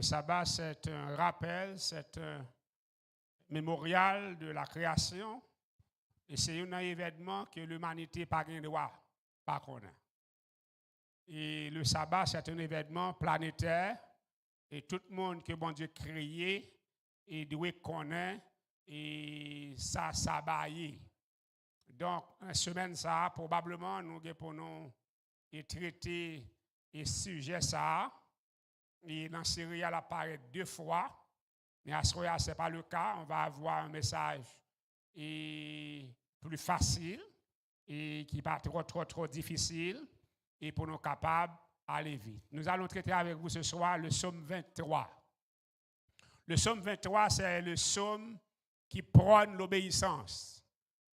sabbat, c'est un rappel, c'est un mémorial de la création. Et c'est un événement que l'humanité n'a pas le droit, pas connaître. Et le sabbat, c'est un événement planétaire. Et tout le monde que bon Dieu créé, il doit connaître et ça sabbailler. Donc, une semaine, ça, probablement, nous allons traiter et sujet ça. Et dans la série, elle apparaît 2 fois. Mais à ce moment-là, ce n'est pas le cas. On va avoir un message plus facile et qui n'est pas trop difficile et pour nous capables d'aller vite. Nous allons traiter avec vous ce soir le psaume 23. Le psaume 23, c'est le psaume qui prône l'obéissance,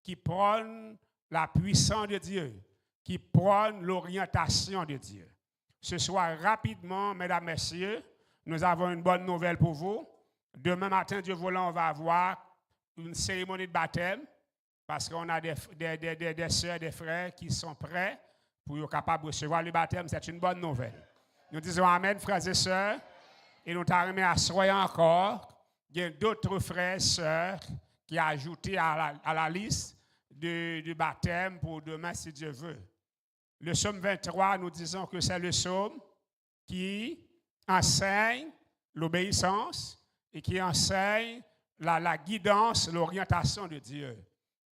qui prône la puissance de Dieu, qui prône l'orientation de Dieu. Ce soir, rapidement, mesdames, messieurs, nous avons une bonne nouvelle pour vous. Demain matin, Dieu voulant, on va avoir une cérémonie de baptême parce qu'on a des sœurs, des frères qui sont prêts pour être capables de recevoir le baptême. C'est une bonne nouvelle. Nous disons Amen, frères et sœurs. Et nous t'arrêtons à soyez encore. Il y a d'autres frères et sœurs qui ont ajouté à la liste du baptême pour demain, si Dieu veut. Le psaume 23, nous disons que c'est le psaume qui enseigne l'obéissance et qui enseigne la guidance, l'orientation de Dieu.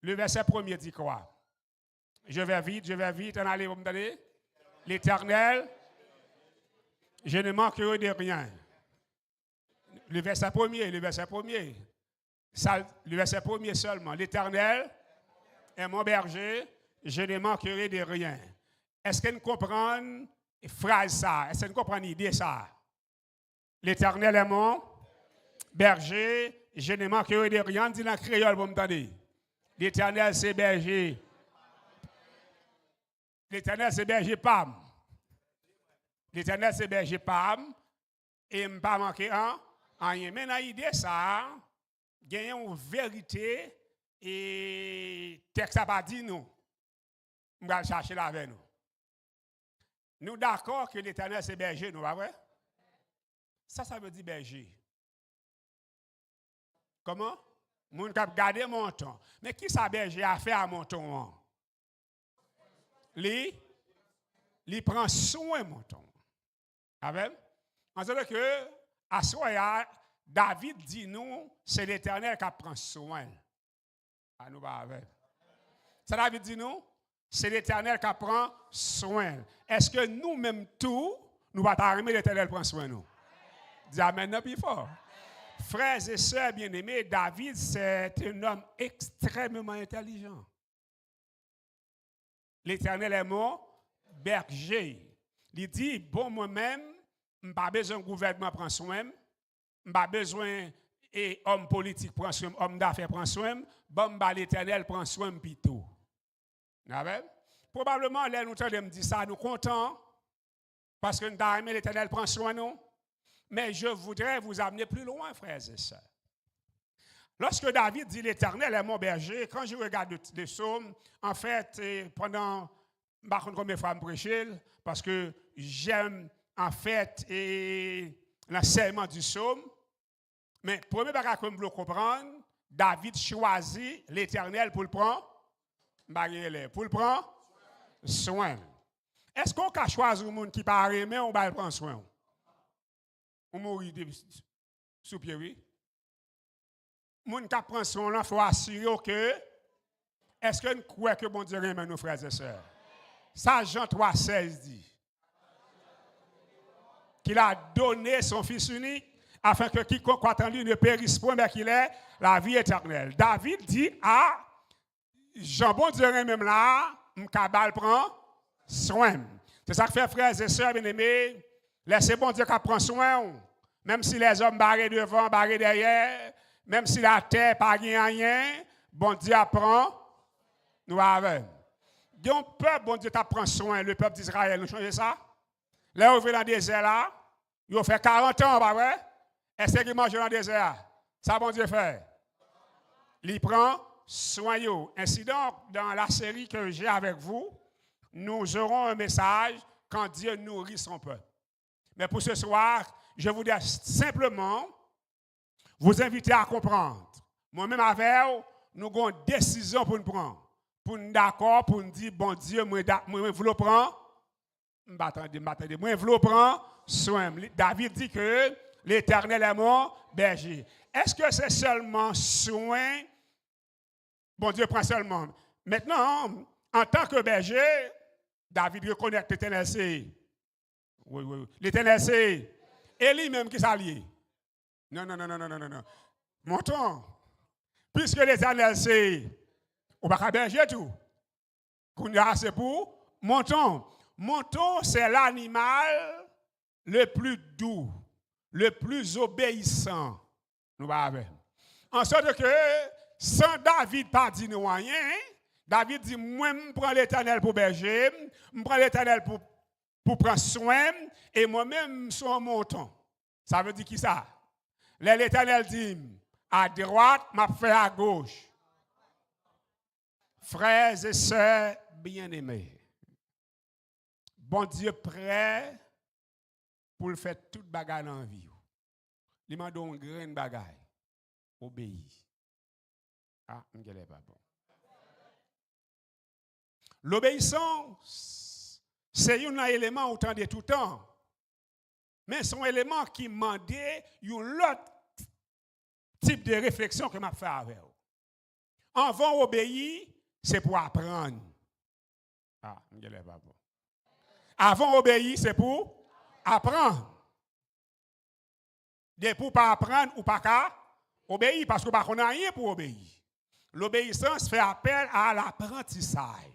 Le verset 1er dit quoi? Je vais vite, en allez, vous me donnez? L'Éternel, je ne manquerai de rien. Le verset 1er. Ça, le verset 1er seulement. L'Éternel est mon berger, je ne manquerai de rien. Est-ce que nous comprenons la phrase ça? Est-ce que nous comprenons l'idée ça? L'Éternel est mon berger, je ne manquerai de rien. Dit dans le créole, vous m'entendez? L'Éternel, c'est berger. L'Éternel, c'est berger Pam. L'Éternel, c'est berger Pam. Et je ne pas manquer rien. Mais dans l'idée ça, il y a une vérité et le texte n'a pas dit nous. On va chercher là avec nous. Nous d'accord que l'Éternel, c'est berger, nous, pas vrai? Ça veut dire berger. Comment? Moun kap gade monton. Mais qui ça berger a fait à monton? Li prend soin monton. Amen? En ce que, à soya, David dit nous, c'est l'Éternel qui prend soin. À nous pas avec. Ça David dit nous, c'est l'Éternel qui prend soin. Est-ce que nous-mêmes tout, nous va t'arrimer l'Éternel prend soin nous? Dis amen non plus fort. Frères et sœurs bien-aimés, David, c'est un homme extrêmement intelligent. L'Éternel est mon berger. Il dit, bon, moi-même, je n'ai pas besoin de gouvernement prendre soin, je n'ai pas besoin d'homme politique prendre soin, homme d'affaires prendre soin, bon, l'Éternel prend soin de tout. Probablement, là, nous me dire ça, nous contents, parce que nous avons aimé l'Éternel prend soin de nous. Mais je voudrais vous amener plus loin, frères et sœurs. Lorsque David dit l'Éternel est mon berger, quand je regarde les psaumes, en fait, pendant, je ne sais pas combien de fois je prêche, parce que j'aime, en fait, l'enseignement du psaume. Mais premier bagage que je veux comprendre, David choisit l'Éternel pour le prendre, soin. Est-ce qu'on peut choisir un monde qui part aimer ou va prendre soin? On mourit sous pied, oui. Moun qui prend soin, il faut assurer que, est-ce que nous croyons que bon Dieu aime nos frères et sœurs? Ça, Jean 3,16 dit. Qu'il a donné son Fils unique afin que quiconque croit en lui ne périsse point, mais qu'il ait la vie éternelle. David dit, Jean bon Dieu même là, m'kabal prend soin. C'est ça que fait frères et sœurs bien-aimés, laissez bon Dieu qui prend soin. Même si les hommes barrés devant, barrés derrière, même si la terre pas rien, bon Dieu apprend, nous avons. Donc, peuple, bon Dieu prend soin, le peuple d'Israël, nous changeons ça. Là, on vient dans le désert, là, ils ont fait 40 ans, pas vrai? Est-ce qu'ils mangent dans le désert? Ça, bon Dieu fait. Il prend soin. Ainsi donc, dans la série que j'ai avec vous, nous aurons un message quand Dieu nourrit son peuple. Mais pour ce soir, je voudrais simplement vous inviter à comprendre. Moi-même avec nous avons une décision pour nous prendre. Pour nous d'accord, pour nous dire, bon Dieu, moi, vous le prendre. M'attendez, moi, vous le prendre soin. David dit que l'Éternel est mon berger. Est-ce que c'est seulement soin? Bon Dieu prend seulement. Maintenant, en tant que berger, David reconnaît que l'Éternel c'est. Oui. L'Éternel c'est. Et lui-même qui s'allie. Non. Montons. Puisque l'Éternel c'est. On va pas berger tout. Qu'on a c'est pour. Montons. Montons, c'est l'animal le plus doux, le plus obéissant. Nous avons. En sorte que, sans David pas dit nous rien, David dit, moi, je prends l'Éternel pour berger, je prends l'Éternel pour prendre soin, et moi-même, je suis un monton. Ça veut dire qui ça? L'Éternel dit, à droite, m'a fait à gauche. Frères et sœurs bien-aimés, bon Dieu prêt pour le faire toute bagaille dans la vie. Il m'a donné une grande bagaille. Obéir. Ah, je ne pas bon. L'obéissance, c'est un élément autant de tout temps. Mais c'est un élément qui demandait un autre type de réflexion que m'a fait avec vous. Avant d'obéir, c'est pour apprendre. Ah, je ne pas bon. Avant d'obéir, c'est pour apprendre. De pour pas apprendre ou pas qu'à obéir, parce qu'on n'a rien pour obéir. L'obéissance fait appel à l'apprentissage.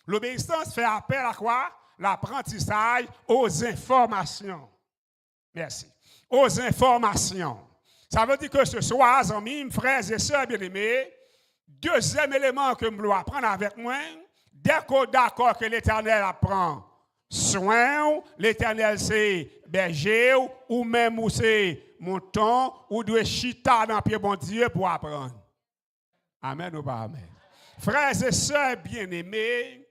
L'obéissance fait appel à quoi? L'apprentissage aux informations. Merci. Aux informations. Ça veut dire que ce soir, amis, frères et sœurs bien-aimés, deuxième élément que je dois apprendre avec moi, dès qu'on est d'accord que l'Éternel apprend soin, l'Éternel c'est berger, ou même où c'est mouton, ou doit chita dans le pied bon Dieu pour apprendre. Amen ou pas amen. Frères et sœurs bien-aimés,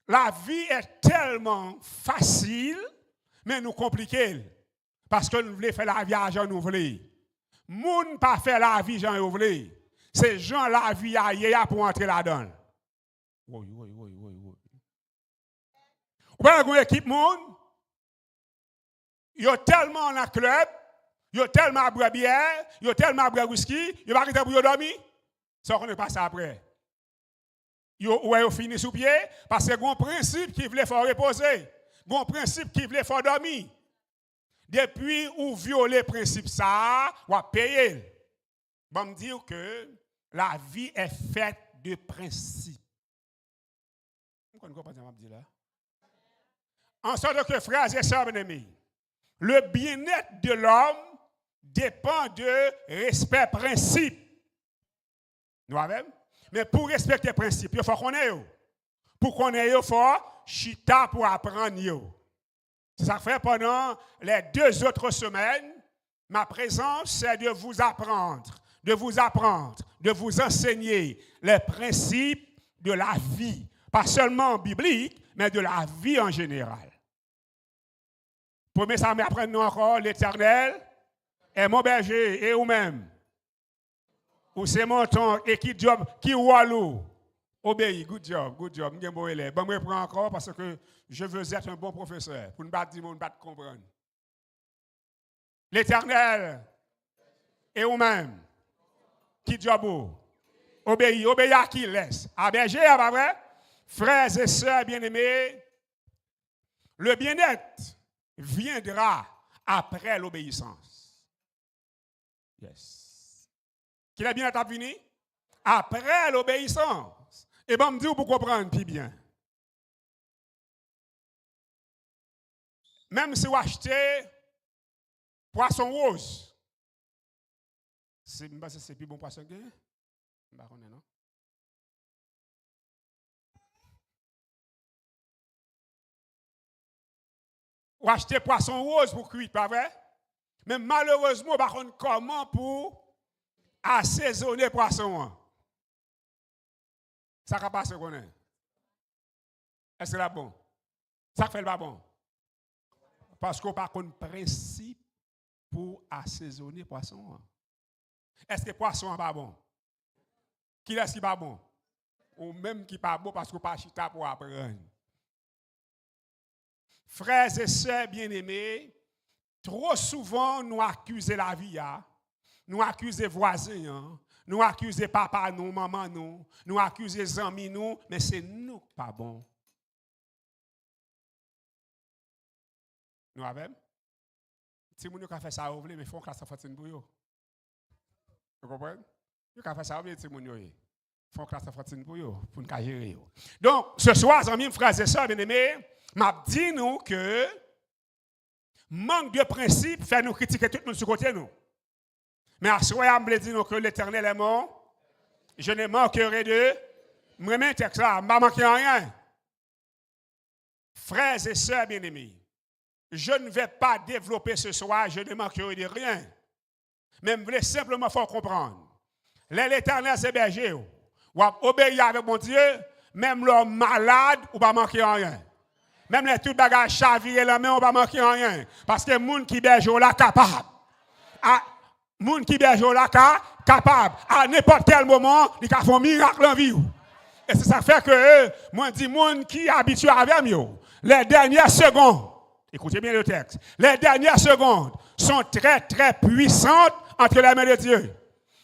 la vie est tellement facile, mais nous compliquée. Parce que nous voulons faire la vie à Jean nous voulons. Moun pas faire la vie Jean nous voulons. C'est Jean la vie à pour entrer là-dedans. Oui. Ou pas une équipe monde, il y a tellement dans le club, il y a tellement à boire bière, il y a tellement à boire whisky, il y a pas de pour dormir. Ça on ne passe après. Ils fini sous pied parce que un principe qui voulait faire reposer, un principe qui voulait faire dormir. Depuis ou violer le principe ça, ou payer. Bon me dire que la vie est faite de principes. Vous comprenez ce que je dis là? En sorte que, frères et sœurs bien-aimés, le bien-être de l'homme dépend de respect principe. Nous avons? Mais pour respecter les principes, il faut qu'on ait. Pour qu'on ait, il faut chita pour apprendre. C'est ça que fait pendant les 2 autres semaines, ma présence, c'est de vous apprendre, de vous enseigner les principes de la vie. Pas seulement biblique, mais de la vie en général. Premier, ça m'apprend nous encore, l'Éternel est mon berger et vous-même. Ou c'est mon ton et qui job, qui walou. Obéis, good job. Bon, je me reprends encore parce que je veux être un bon professeur. Pour ne pas dire, ne pas comprendre. L'Éternel et vous-même. Qui job. Obéis à qui laisse. À berger, à pas vrai? Frères et sœurs bien-aimés, le bien-être viendra après l'obéissance. Yes. Qui est bien-être à venir? Après l'obéissance. Et bien, me dit pour comprendre plus bien. Même si vous achetez poisson rose, c'est plus bon poisson que non? Ou acheter poisson rose pour cuire, pas vrai? Mais malheureusement, par contre, comment pour assaisonner poisson? Ça va passer qu'on est. Est-ce que c'est bon? Ça fait le pas bon. Parce qu'on par contre principe pour assaisonner poisson. Est-ce que poisson n'est pas bon? Qui est-ce qui n'est pas bon? Ou même qui n'est pas bon parce qu'on pas chita pour apprendre. Frères et sœurs bien-aimés, trop souvent nous accusons la vie, nous accusons les voisins, nous accusons papa, nous, maman, nous accusons les amis, nous, mais c'est nous qui pas bon. Nous avons? Si vous avez fait ça, vous voulez, mais il faut que ça fasse une bouillon. Vous comprenez? Vous avez fait ça, vous voulez, si vous avez faut que ça fasse une bouillon pour nous gérer. Donc, ce soir, amis, frères et sœurs, bien-aimés, m'a dit nous que manque de principe fait nous critiquer tout le monde sur côté nous. Mais à ce moment, je dis nous que l'Éternel est mon. Je ne manquerai de. Je ne texte là, je ne manquerai rien. Frères et sœurs bien-aimés, je ne vais pas développer ce soir, je ne manquerai de rien. Mais je voulais simplement faire comprendre. L'Éternel, c'est berger. Ou obéir avec mon Dieu, même l'homme malade, ou pas manquer rien. Même les tout bagages chavirés la main, on va manquer rien. Parce que les gens qui berge là capable. Les gens qui berge là capable. À n'importe quel moment, ils font un miracle en vie. Et c'est ça fait que moi dis les gens qui habitués avec moi, les dernières secondes, écoutez bien le texte, les dernières secondes sont très très puissantes entre les mains de Dieu.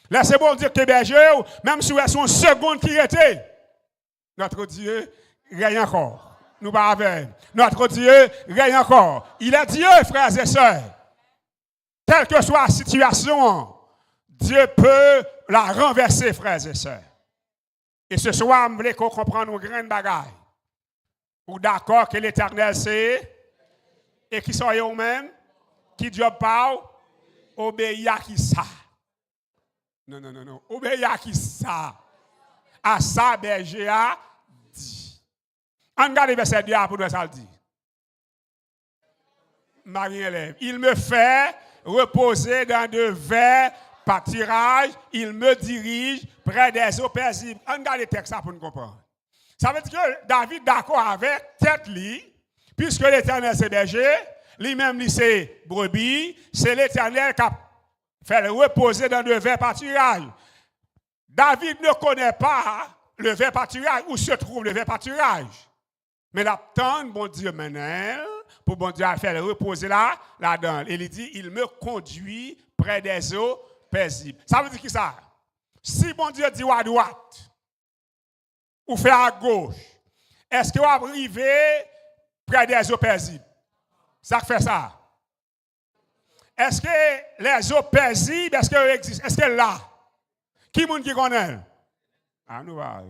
Laissez bon dire que berger, même si elles sont secondes qui étaient, notre Dieu, rien encore. Nous pas avec. Notre Dieu, rien encore. Il est Dieu, frères et sœurs. Quelle que soit la situation, Dieu peut la renverser, frères et sœurs. Et ce soir, je voulais qu'on comprenne nos grandes bagailles. Ou d'accord que l'Éternel c'est, et qui sont eux-mêmes, qui Dieu parle, obéir à qui ça. Non. Obéir à qui ça. À ça, berger a dit. On regarde le verset 2 pour nous, ça le dit. Marie-Élève, il me fait reposer dans de verts pâturages, il me dirige près des eaux paisibles. On regarde le texte pour nous comprendre. Ça veut dire que David d'accord avec tête li, puisque l'Éternel c'est berger, lui-même c'est brebis, c'est l'Éternel qui a fait le reposer dans de verts pâturages. David ne connaît pas le vert pâturage, où se trouve le vert pâturage. Mais l'attend, bon Dieu maintenant, pour bon Dieu faire le reposer là-dedans. Et il dit, il me conduit près des eaux paisibles. Ça veut dire qui ça? Si bon Dieu dit à droite, ou fait à gauche, est-ce qu'il va arriver près des eaux paisibles? Ça fait ça. Est-ce que les eaux paisibles, est-ce qu'elles existent? Est-ce qu'elles là? Qui est-ce qui connaît? Ah, nous va.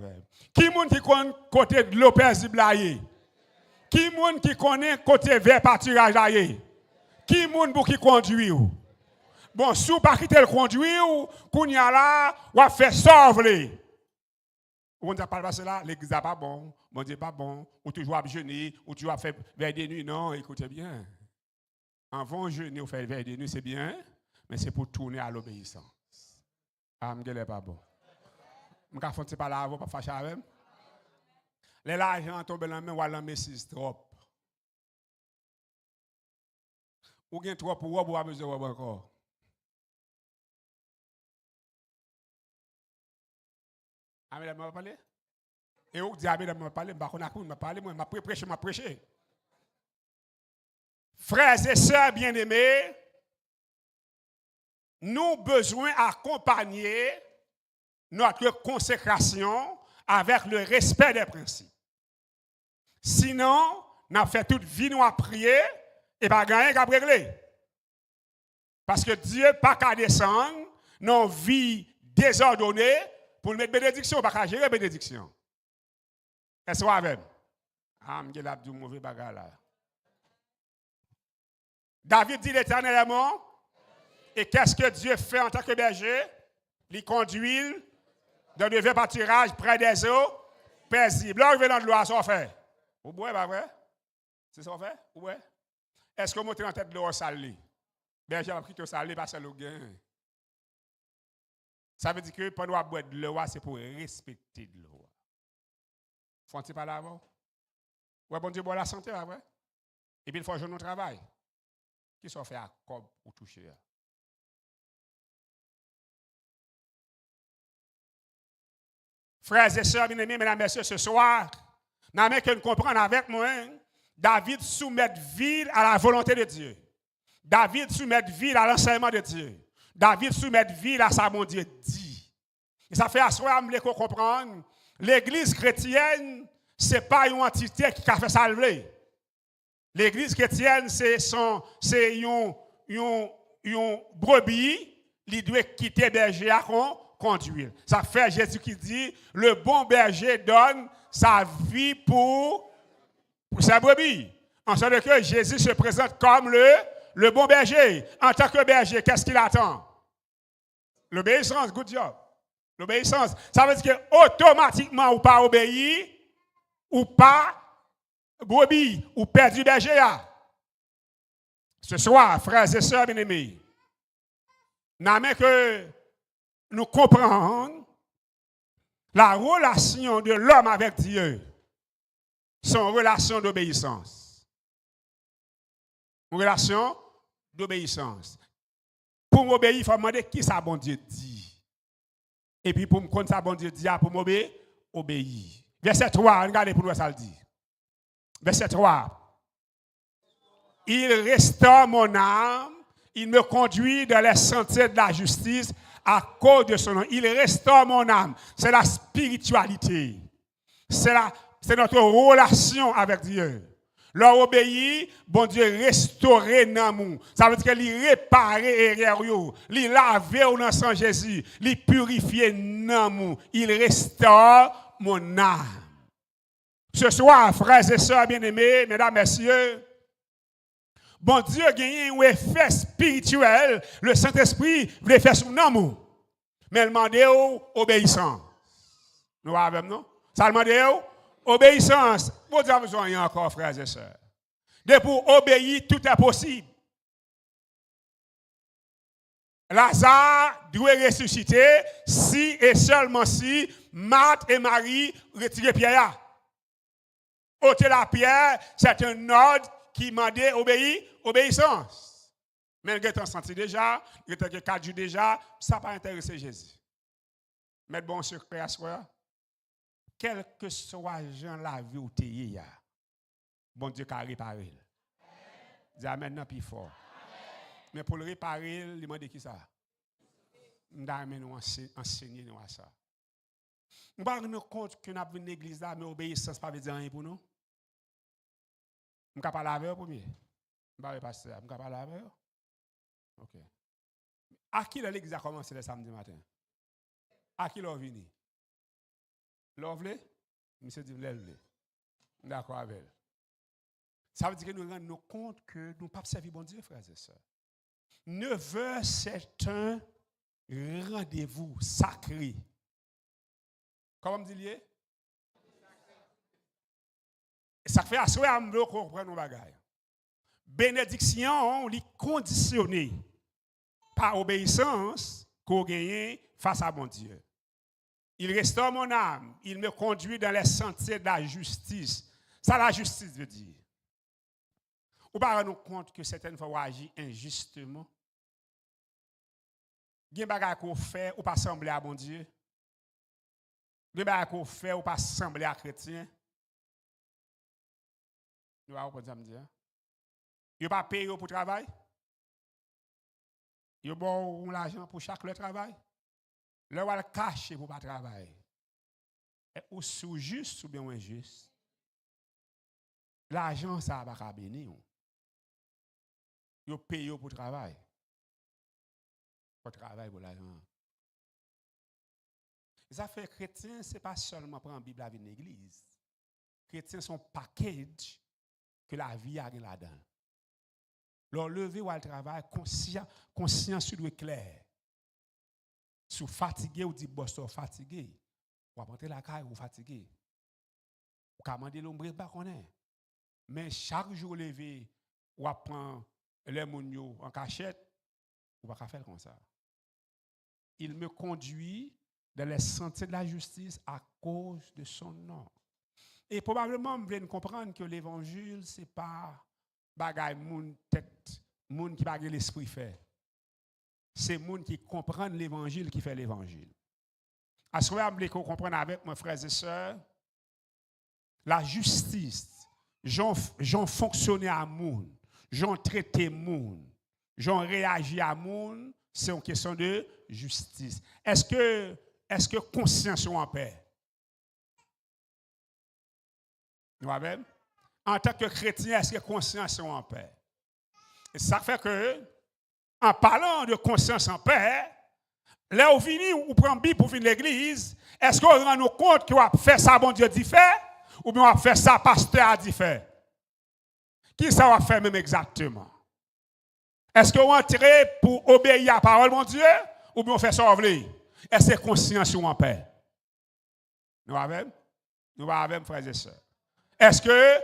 Qui est-ce qui connaît côté de l'eau paisible là? Qui est-ce qui connaît côté vers pâturage là? Qui est-ce pour qui conduit? Bon, si vous ne pas quitter le conduit, qu'on y a là, on va faire sauver. On ne pas passer là, l'église n'est pas bon, mon Dieu n'est pas bon, ou toujours à jeûner, ou toujours à faire vers des nuits. Non, écoutez bien. Avant jeûner ou faire vers des nuits, c'est bien, mais c'est pour tourner à l'obéissance. Ah, je ne pas bon. Je ne fais pas là avant, pas fâcher avec. Les l'argent tombent dans la main, ou à la messie trop. Ou bien trop pour ou avoir besoin de encore. Amen, m'a parlé. Et où dit Amen, m'a parlé, m'a parlé, moi m'a prêché. Frères et sœurs bien-aimés, nous avons besoin d'accompagner notre consécration avec le respect des principes. Sinon, nous avons fait toute vie nous à prier et pas gagner qu'à régler. Parce que Dieu n'a pas descendre dans une vie désordonnée pour mettre bénédiction, pas qu'à gérer bénédiction. Est-ce que vous avez? Ah, je vais du mauvais bagage là. David dit l'Éternel est mon. Et qu'est-ce que Dieu fait en tant que berger? Il conduit dans de verts pâturages près des eaux paisibles. Là, il dans de l'eau, ça fait. Vous boivez, pas vrai? C'est ça qu'on fait? Oui. Est-ce que vous montez en tête de l'eau salée? Berger a pris que salé parce que l'eau gain. Ça veut dire que pendant qu'on boit de l'eau, c'est pour respecter de l'eau. Faut-il pas là avant? Ouais, bon Dieu, boit la santé, pas vrai? Et puis il faut jouer notre travail. Qui sont fait à cob ou toucher? Frères et sœurs, bien-aimés, mesdames et messieurs, ce soir, nous que nous comprendre avec moi, David soumet vie à la volonté de Dieu. David soumet vie à l'enseignement de Dieu. David soumet vie à sa bon Dieu dit. Et ça fait à soi, nous qu'on comprendre, l'église chrétienne, ce n'est pas une entité qui a fait salver. L'église chrétienne, c'est une brebis, qui doit quitter berger à conduire. Ça fait Jésus qui dit, le bon berger donne sa vie pour sa brebis. En sorte que Jésus se présente comme le bon berger. En tant que berger, qu'est-ce qu'il attend? L'obéissance, good job. L'obéissance. Ça veut dire que automatiquement, ou pas obéir, ou pas brebis, ou perdu berger. Ce soir, frères et sœurs bien-aimés, que nous comprenons la relation de l'homme avec Dieu, son relation d'obéissance. Une relation d'obéissance. Pour m'obéir, il faut demander qui ça bon Dieu dit. Et puis pour me connaître ça bon Dieu dit, pour m'obéir, obéir. Verset 3, regardez pour nous ça le dit. Verset 3. Il restaure mon âme, il me conduit dans les sentiers de la justice à cause de son nom. Il restaure mon âme. C'est la spiritualité. C'est notre relation avec Dieu. Leur obéir, bon Dieu restaurer nous. Ça veut dire qu'il répare erreur, il lave dans sang Jésus, il purifie nous. Il restaure mon âme. Ce soir, frères et sœurs bien-aimés, mesdames, messieurs, bon Dieu a gagné un effet spirituel. Le Saint-Esprit voulait faire sur nous. Mais il demandait obéissance. Nous avons, non? Ça demandait obéissance. Vous avez besoin encore, frères et sœurs. De pour obéir, tout est possible. Lazare doit ressusciter si et seulement si Marthe et Marie retirent Pierre. Ôter la pierre, c'est un ordre qui demandait obéissance. Mais il a senti déjà, il a 4 jours déjà, ça n'a pas intéressé Jésus. Mais bon secret à soi, quel que soit Jean la vie ou t'es, bon Dieu a réparé. Dis amen non plus fort. Mais pour le réparer, il demande qui ça? Nous devons enseigner nous à ça. Nous ne nous rendons compte que nous avons une église là, mais obéissance pas veut dire rien pour nous. Nous ne parler avec eux pour mieux. Nous ne passer. Nous ne parler avec eux. OK. À qui l'église a commencé le samedi matin? À qui l'a venu? L'ovle? Monsieur dit l'ovle. D'accord avec elle. Ça veut dire que nous rendons compte que nous ne pouvons pas servir bon Dieu, frères et sœurs. 9 heures, c'est un rendez-vous sacré. Comment me dit-il? Ça fait à soi qu'on comprend nos bagages. Bénédiction, on est conditionné par obéissance qu'on gagne face à mon Dieu. Il restaure mon âme, il me conduit dans les sentiers de la justice. Ça, la justice veut dire. Ou pas nous compte que certaines fois on agit injustement. Il y a des choses qu'on fait ou pas sembler à mon Dieu. Il y a des choses qu'on fait ou pas sembler à chrétien. Nous allons pas dire. Il n'y a pas payé pour travail. Il y a bon l'argent pour chaque le travail. Le va le cacher pour pas travailler. Ou sous juste ou bien injuste. L'argent ça va pas bénir. Il paye pour travail. Pour travail pour l'argent. Les affaires chrétiennes, ce n'est pas seulement prendre la Bible avec une église. Les chrétiens sont package que la vie a là-dedans. Leur lever ou le travail, conscience doit être claire. Si vous fatigué ou dit boss fatigué, vous rentrer la caille ou fatigué. Vous commandez l'ombre pas connaît. Mais chaque jour levé, ou prend les mounio en cachette, vous pas faire comme ça. Il me conduit dans les sentiers de la justice à cause de son nom. Et probablement, vous voulez comprendre que l'évangile, ce n'est pas bagaille moun tête, moun qui pas l'esprit fait. C'est moun qui comprend l'évangile qui fait l'évangile. À ce moment-là, je comprendre avec mes frères et sœurs, la justice, j'en fonctionné à moun, j'en traité moun, j'en réagi à moun, c'est une question de justice. Est-ce que conscience est en paix? Nous avons? En tant que chrétien, est-ce que conscience est en paix? Et ça fait que, en parlant de conscience en paix, là où vini ou prend Bible pour venir l'église, est-ce qu'on rend nous compte qu'on a fait ça, bon Dieu dit fait, ou bien on a fait ça, pasteur a dit fait? Qui ça va faire même exactement? Est-ce qu'on entre pour obéir à la parole, mon Dieu, ou bien on fait ça en vrai? Est-ce que conscience ou en paix? Nous avons? Nous avons, frères et sœurs. Est-ce que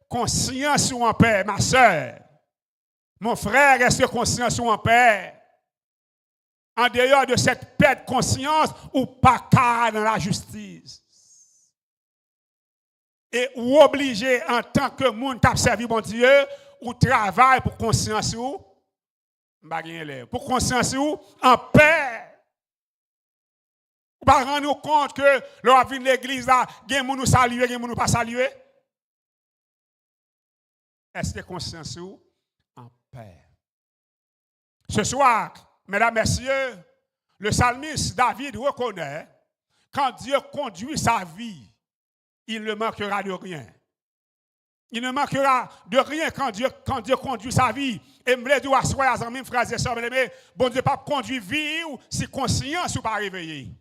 conscience ou en paix, ma sœur? Mon frère, est-ce que conscience ou en paix? En dehors de cette paix de conscience, ou pas qu'à dans la justice? Et ou obligé en tant que monde qui a servi mon Dieu, ou travaille pour conscience ou? Pour conscience ou? En paix. Ou pas rendre compte que l'on vient de l'église là, il y a des gens nous saluer, il y a des gens nous pas saluer? Est-ce que conscience ou? En paix. Ce soir, mesdames, messieurs, le psalmiste David reconnaît, quand Dieu conduit sa vie, il ne manquera de rien. Il ne manquera de rien quand Dieu conduit sa vie. Et me dire à soi, à mes frères et sœurs, bon Dieu pas conduit vie ou si conscience ou pas réveillé.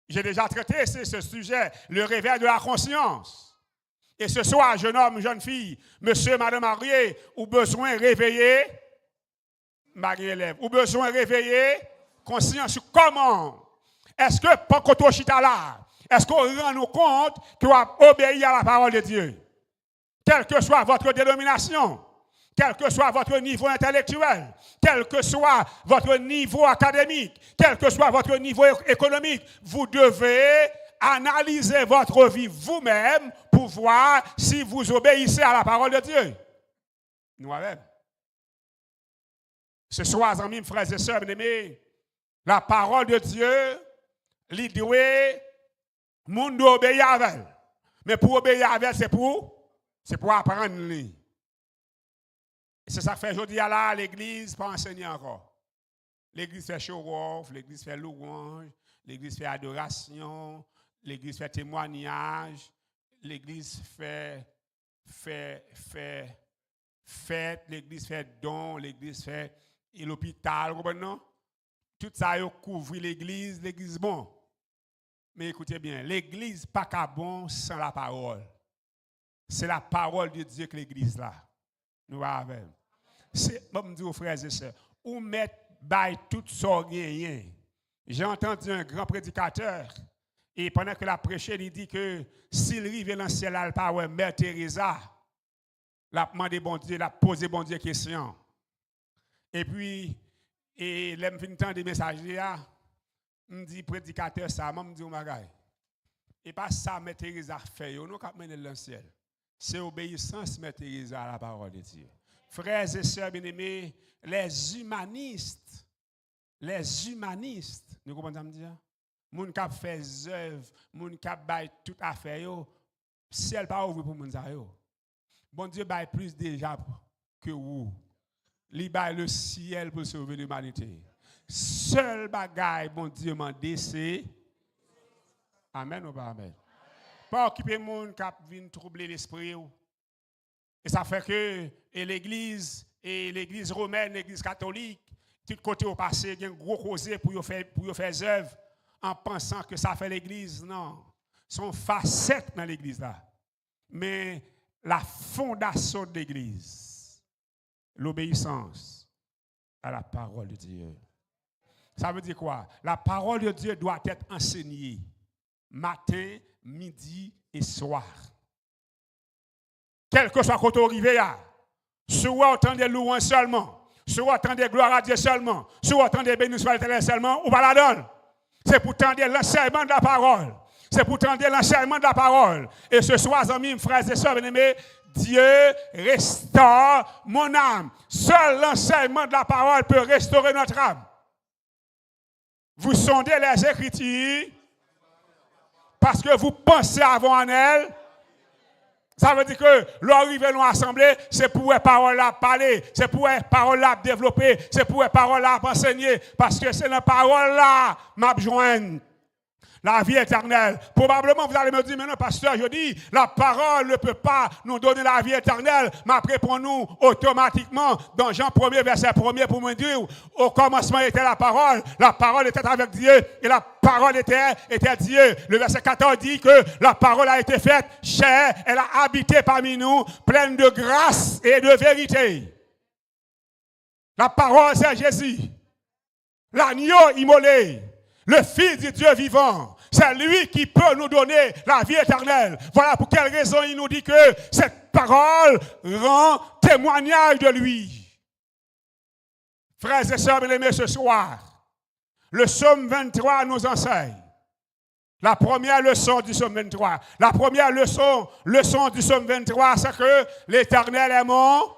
J'ai déjà traité ce sujet, le réveil de la conscience. Et ce soir, jeune homme, jeune fille, monsieur, madame mariée, ou besoin réveiller, marie-élève, ou besoin réveiller, conscience, comment? Est-ce que, quand on chita là, est-ce qu'on rend nous compte qu'on va obéir à la parole de Dieu? Quelle que soit votre dénomination, quel que soit votre niveau intellectuel, quel que soit votre niveau académique, quel que soit votre niveau économique, vous devez analyser votre vie vous-même pour voir si vous obéissez à la parole de Dieu. Nous avons. Ce soir, amis, frères et sœurs, bien-aimés, la parole de Dieu, l'idée, le monde doit obéir à elle. Mais pour obéir à elle, c'est pour apprendre. Et c'est ça que fait aujourd'hui là, l'église pas enseigner encore. L'église fait show-off, l'église fait louange, l'église fait adoration, l'église fait témoignage, l'église fait fête, l'église fait don, l'église fait l'hôpital, vous comprenez? Tout ça couvre l'église bon. Mais écoutez bien, l'église pas qu'à bon sans la parole. C'est la parole de Dieu que l'église là. Nous avons. C'est, je me dis aux frères et sœurs, ou mettre bail tout ça rien. J'ai entendu un grand prédicateur, et pendant que la prêchait, il dit que s'il arrive dans le ciel, il pas ouais, Mère Teresa, l'a demandé bon Dieu, l'a posé bon Dieu question. Et puis, et l'aime fin temps des messages là, me dit prédicateur ça, me dit au magaï. Et pas ça Mère Teresa fait, nous cap mener dans le ciel. C'est obéissance Mère Teresa à la parole de Dieu. Frères et sœurs bien-aimés, les humanistes, nous comprenons ça me dire? Moun k'ap fait œuvre, moun k'ap bay tout affaire yo, ciel pas ouvert pour moun sa yo. Bon Dieu bay plus déjà que vous. Li bay le ciel pour sauver l'humanité. Seul bagaille bon Dieu m'a c'est amen ou pas amen. Pas occuper moun k'ap vinn troubler l'esprit ou. Et ça fait que l'église romaine, l'église catholique, tout côté au passé, il y a un gros causé pour y faire œuvre en pensant que ça fait l'église. Non. Son facette dans l'église là. Mais la fondation de l'église, l'obéissance à la parole de Dieu. Ça veut dire quoi? La parole de Dieu doit être enseignée matin, midi et soir. Quel que soit côté arrivé là, soit autant de louanges seulement, soit autant de gloire à Dieu seulement, soit autant de bénédictions à l'Éternel seulement, ou pas la donne. C'est pour tendre l'enseignement de la parole. C'est pour tendre l'enseignement de la parole. Et ce soir, amis, frères et sœurs bien-aimés, Dieu restaure mon âme. Seul l'enseignement de la parole peut restaurer notre âme. Vous sondez les Écritures Parce que vous pensez avant en elle. Ça veut dire que l'arrivée dans l'assemblée, c'est pour les paroles à parler, c'est pour les paroles à développer, c'est pour les paroles à enseigner. Parce que c'est dans paroles là m'a joindre la vie éternelle. Probablement, vous allez me dire, mais non, pasteur, je dis, la parole ne peut pas nous donner la vie éternelle, mais après, pour nous, automatiquement, dans Jean 1er, verset 1er, pour me dire, au commencement était la parole était avec Dieu, et la parole était Dieu. Le verset 14 dit que la parole a été faite chair, elle a habité parmi nous, pleine de grâce et de vérité. La parole, c'est Jésus. L'agneau immolé. Le Fils du Dieu vivant, c'est lui qui peut nous donner la vie éternelle. Voilà pour quelle raison il nous dit que cette parole rend témoignage de lui. Frères et sœurs bien-aimés, ce soir, le psaume 23 nous enseigne. La première leçon du psaume 23. La première leçon du psaume 23, c'est que l'Éternel est mon.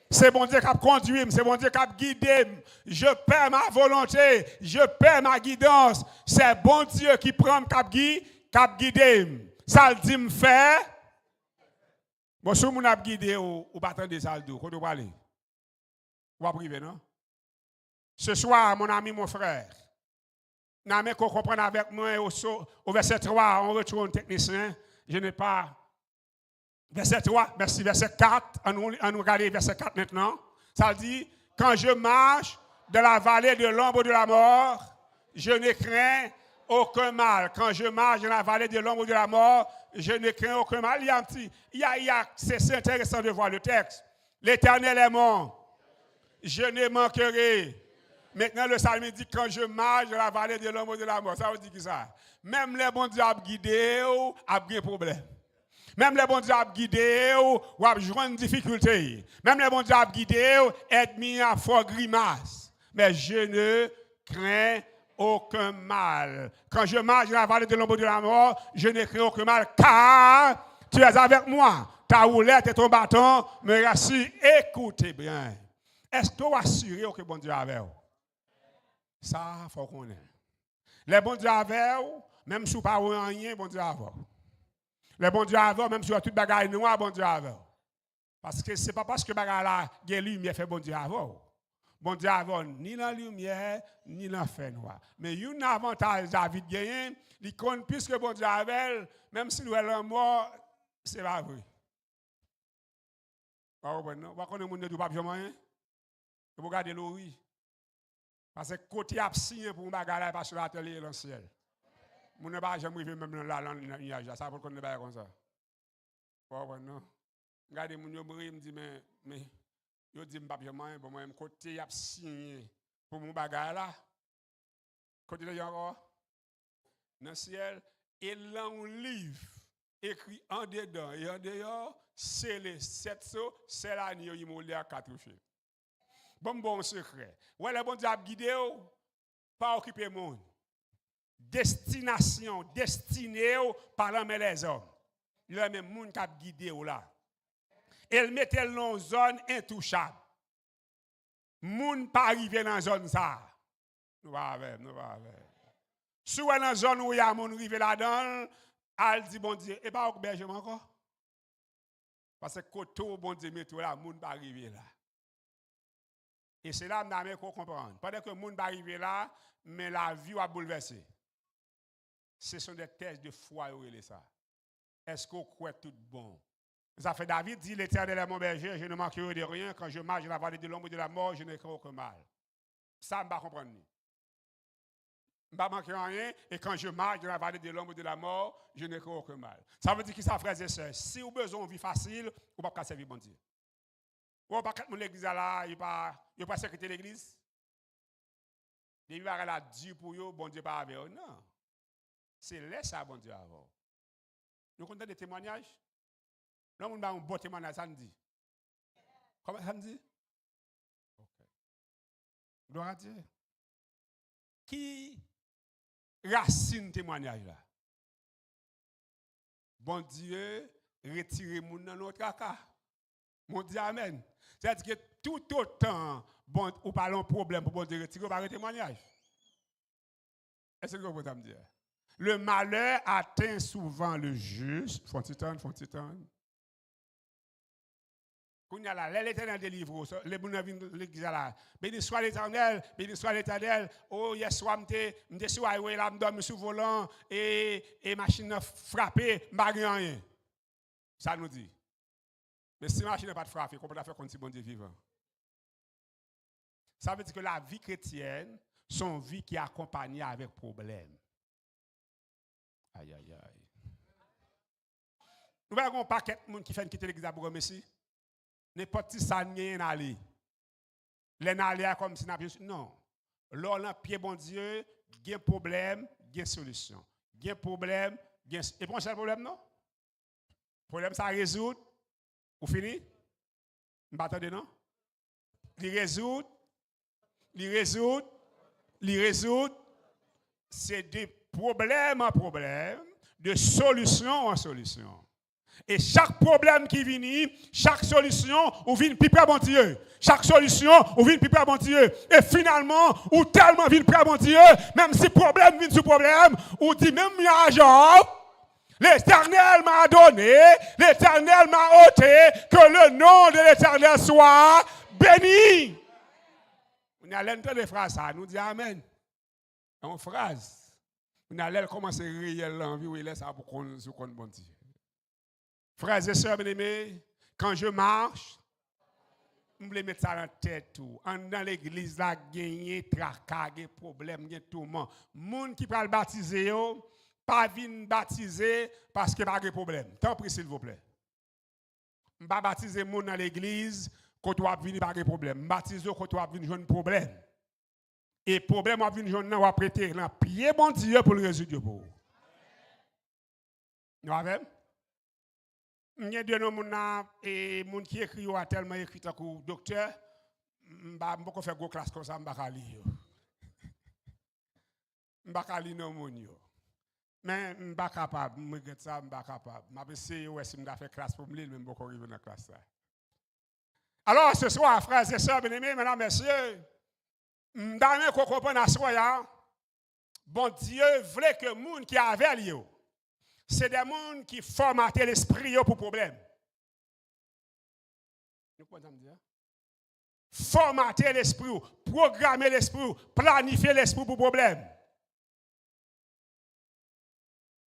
C'est bon Dieu qui a conduit, c'est bon Dieu qui a guidé. Je perds ma volonté, je perds ma guidance. C'est bon Dieu qui prend qui a guidé. Ça le dit me faire. Bon, si vous avez guidé ou pas attendre ça le dos, quand vous parlez. Vous va priver, non? Ce soir, mon ami, mon frère, n'amène qu'on comprenne avec moi au verset 3, on retourne technicien. Je n'ai pas. Verset 3, merci, verset 4, on nous regarde verset 4 maintenant. Ça dit, quand je marche dans la vallée de l'ombre de la mort, je ne crains aucun mal. Quand je marche dans la vallée de l'ombre de la mort, je ne crains aucun mal. C'est intéressant de voir le texte. L'Éternel est mon, je ne manquerai. Maintenant, le psalmiste dit, quand je marche dans la vallée de l'ombre de la mort, ça veut dire que ça. Même les bons dieux ont guidé, ont des problèmes. Même les bons dieux ont guidé ou ont joué une difficulté. Même les bons dieux ont guidé ou être mis à fort grimace. Mais je ne crains aucun mal. Quand je marche dans la vallée de l'ombre de la mort, je ne crains aucun mal, car tu es avec moi. Ta houlette et ton bâton me rassurent. Écoutez bien. Est-ce que vous assurez que bon Dieu est avec vous? Ça, il faut qu'on ait. Les bons dieux avec vous, même si vous ne parlez rien, bon Dieu est avec vous. Le bon Dieu avant, même si vous avez toute bagaille noire, bon Dieu avant. Parce que ce n'est pas parce que bagaille là, il y a lumière fait bon Dieu avant. Bon Dieu avant, ni la lumière, ni la fait noir. Mais il y a un avantage David gagne, il compte plus que bon Dieu avec, même si nous sommes morts, c'est pas vrai. Vous connaissez mon Dieu du pape Jean-Marie? Vous regardez l'ori. Parce que côté absent pour un bagaille parce que l'atelier est dans le ciel. Mon ne pas jamais même dans la nuage, ça pour qu'on ne pas comme ça. Bon non. Regardez mon yo me dit mais yo dit m'pa jamais bon moi côté y a signé pour mon bagage là. Côté là encore dans le ciel et là un livre écrit en dedans et en dehors c'est les 7 sauts, c'est l'agneau immolé à 4 fils. Bon secret. Ouais le bon Dieu a guidé pas occuper monde. Destination, destinée par l'homme et les hommes. Il y a même monde qui a guidé là. Elle mettait dans une zone intouchable. Moun pas arrivé dans la zone ça. Nous va avec. Si vous êtes dans la zone où il y a moun arrivé là-dedans, elle dit bon Dieu, et pas au bergement encore. Parce que quand bon Dieu met tout là, moun pas arrivé là. Et c'est là que nous comprendre. Pendant que moun pas arrivé là, mais la vie va bouleverser. Ce sont des tests de foi, ça. Est-ce qu'on croit tout bon? Ça fait David dit, l'Éternel est mon berger, je ne manquerai de rien. Quand je marche dans la vallée de l'ombre de la mort, je ne crains aucun mal. Ça, je ne vais pas comprendre. Je ne vais pas manquer rien. Et quand je marche dans la vallée de l'ombre de la mort, je ne crains aucun mal. Ça veut dire que ça, frères et sœurs, si vous avez besoin de vie facile, vous ne pouvez pas servir bon Dieu. Vous ne pouvez pas l'église là, vous ne pouvez pas sécurité l'église. Les gens là, Dieu pour eux, bon Dieu pas avec eux. Non. C'est laisse ça, bon Dieu, avant. Nous comptons des témoignages. Là, on a un bon témoignage, ça me dit. Comment ça me dit? Ok. Gloire à Dieu. Qui racine témoignage là? Bon Dieu, retirez-nous dans notre caca. Mon Dieu, amen. C'est-à-dire que tout autant, bon, ou parlons problème pour bon Dieu, retirer, on va témoignage. Est-ce que vous pouvez me dire? Le malheur atteint souvent le juste. Font-ils. Quand il y a là, l'Éternel délivre, les bonnes viennent l'église là. Béni soit l'Éternel, béni soit l'Éternel. Oh, hier soir, m'te sur highway là, m'dormi sous volant et machine frappée, m'a rien. Ça nous dit. Mais si machine n'a pas de frappé, comment on faire comme si bon Dieu vivant? Ça veut dire que la vie chrétienne, son vie qui est accompagnée avec problème. Aïe, aïe, aïe. Nous avons un paquet de monde qui fait quitter l'église pour remercier. N'importe qui ça n'y aller. Les n'aller comme si n'a pas. Non. Là, pied bon Dieu, il y a un problème, il y a une solution. Il y a un problème, il y a et pour un problème, non? Le problème, ça résout. Vous finissez? Vous m'attendez, non? Il résout. C'est de problème en problème, de solution en solution. Et chaque problème qui vient, chaque solution, ou vient plus près bon Dieu. Chaque solution, ou vient plus près bon Dieu. Et finalement, ou tellement vient près bon Dieu, même si problème vient sur problème, ou dit même il y a Job, l'Éternel m'a donné, l'Éternel m'a ôté, que le nom de l'Éternel soit béni. On a l'entendre des phrases, ça nous dit Amen. En phrase, on a l'air commencer à rire l'envie, où il est ça pour qu'on se compte bon Dieu. Frères et sœurs bien-aimés, quand je marche, je vais mettre ça dans la tête. Dans l'église, là, gagner, tracas, problème, tourment. Les gens qui peuvent baptiser, pas venir baptiser parce qu'il n'y a pas de problème. Tant pis, s'il vous plaît. Je ne vais pas baptiser les gens dans l'église quand tu vas venir pas de problème. Je baptise quand tu vas venir jouer un problème. Et le problème, va venir jouer un prêter dans pied bon Dieu pour le résoudre. Nous avons? Il y a des gens qui écrivent tellement écrit comme docteur, je ne vais pas faire une classe comme ça, je ne vais pas lire. Je ne vais pas lire non plus. Mais je ne suis pas capable, je ne suis pas capable. Je vais essayer si je vais faire classe pour me lire, mais je ne vais pas arriver dans la classe. Alors ce soir, frères et sœurs, bien-aimés, mesdames et messieurs, je vais comprendre à soi, bon Dieu voulait que les gens qui avaient lié, c'est des gens qui formatent l'esprit pour problème. Formater l'esprit, programmer l'esprit, planifier l'esprit pour problème.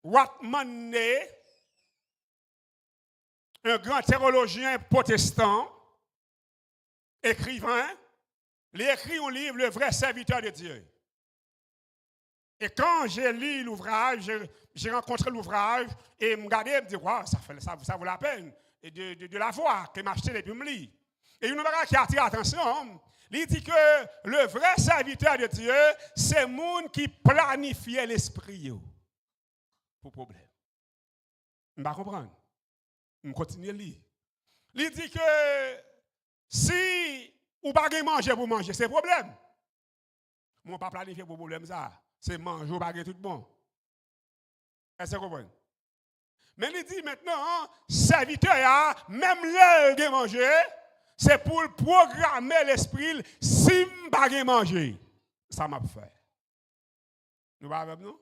Watman, un grand théologien protestant, écrivain, il écrit un livre, Le vrai serviteur de Dieu. Et quand j'ai lu l'ouvrage, j'ai rencontré l'ouvrage et je me regardais et me dis, wow, ça vaut la peine de la voir, que m'acheter et puis me lire. Et une chose qui attire l'attention, il dit que le vrai serviteur de Dieu, c'est le monde qui planifie l'esprit pour problème. Je ne vais pas comprendre. Je continue à lire. Il dit que si vous ne pouvez pas manger pour manger, c'est un problème. Je ne vais pas planifier pour problème ça. C'est manger ou pas tout bon. Est-ce que vous comprenez? Mais il dit maintenant, serviteur, même l'heure de manger, c'est pour programmer l'esprit si je ne peux pas manger. Ça m'a fait. Nous ne avec nous?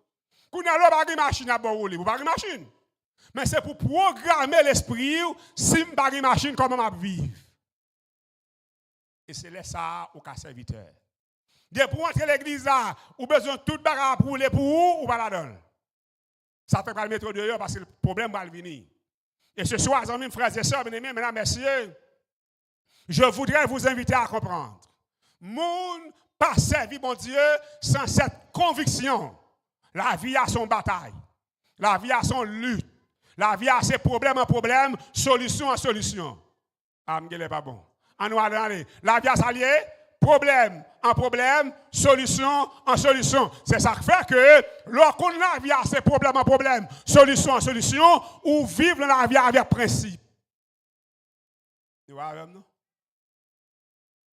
Quand on a pas machine à rouler, vous pas machine. Mais c'est pour programmer l'esprit si je ne peux pas machine comment je vivre. Et c'est là ça au cas serviteur. Dès pour entrer l'église là, ou besoin de tout bagarre pour rouler pour vous ou pas la donne. Ça fait pas le mettre dehors parce que le problème va venir. Et ce soir, mes frères et sœurs, bien-aimés, mesdames et messieurs, je voudrais vous inviter à comprendre. Moun pas servi mon Dieu sans cette conviction. La vie a son bataille. La vie a son lutte. La vie a ses problèmes en problème, solution en solution. Ah, m'gèle pas bon. En nous aller. La vie a s'allier. Problème en problème, solution en solution. C'est ça qui fait que lorsqu'on a la vie à ces problèmes en problème, solution en solution, ou vivre la vie avec principe. Tu vois avec nous?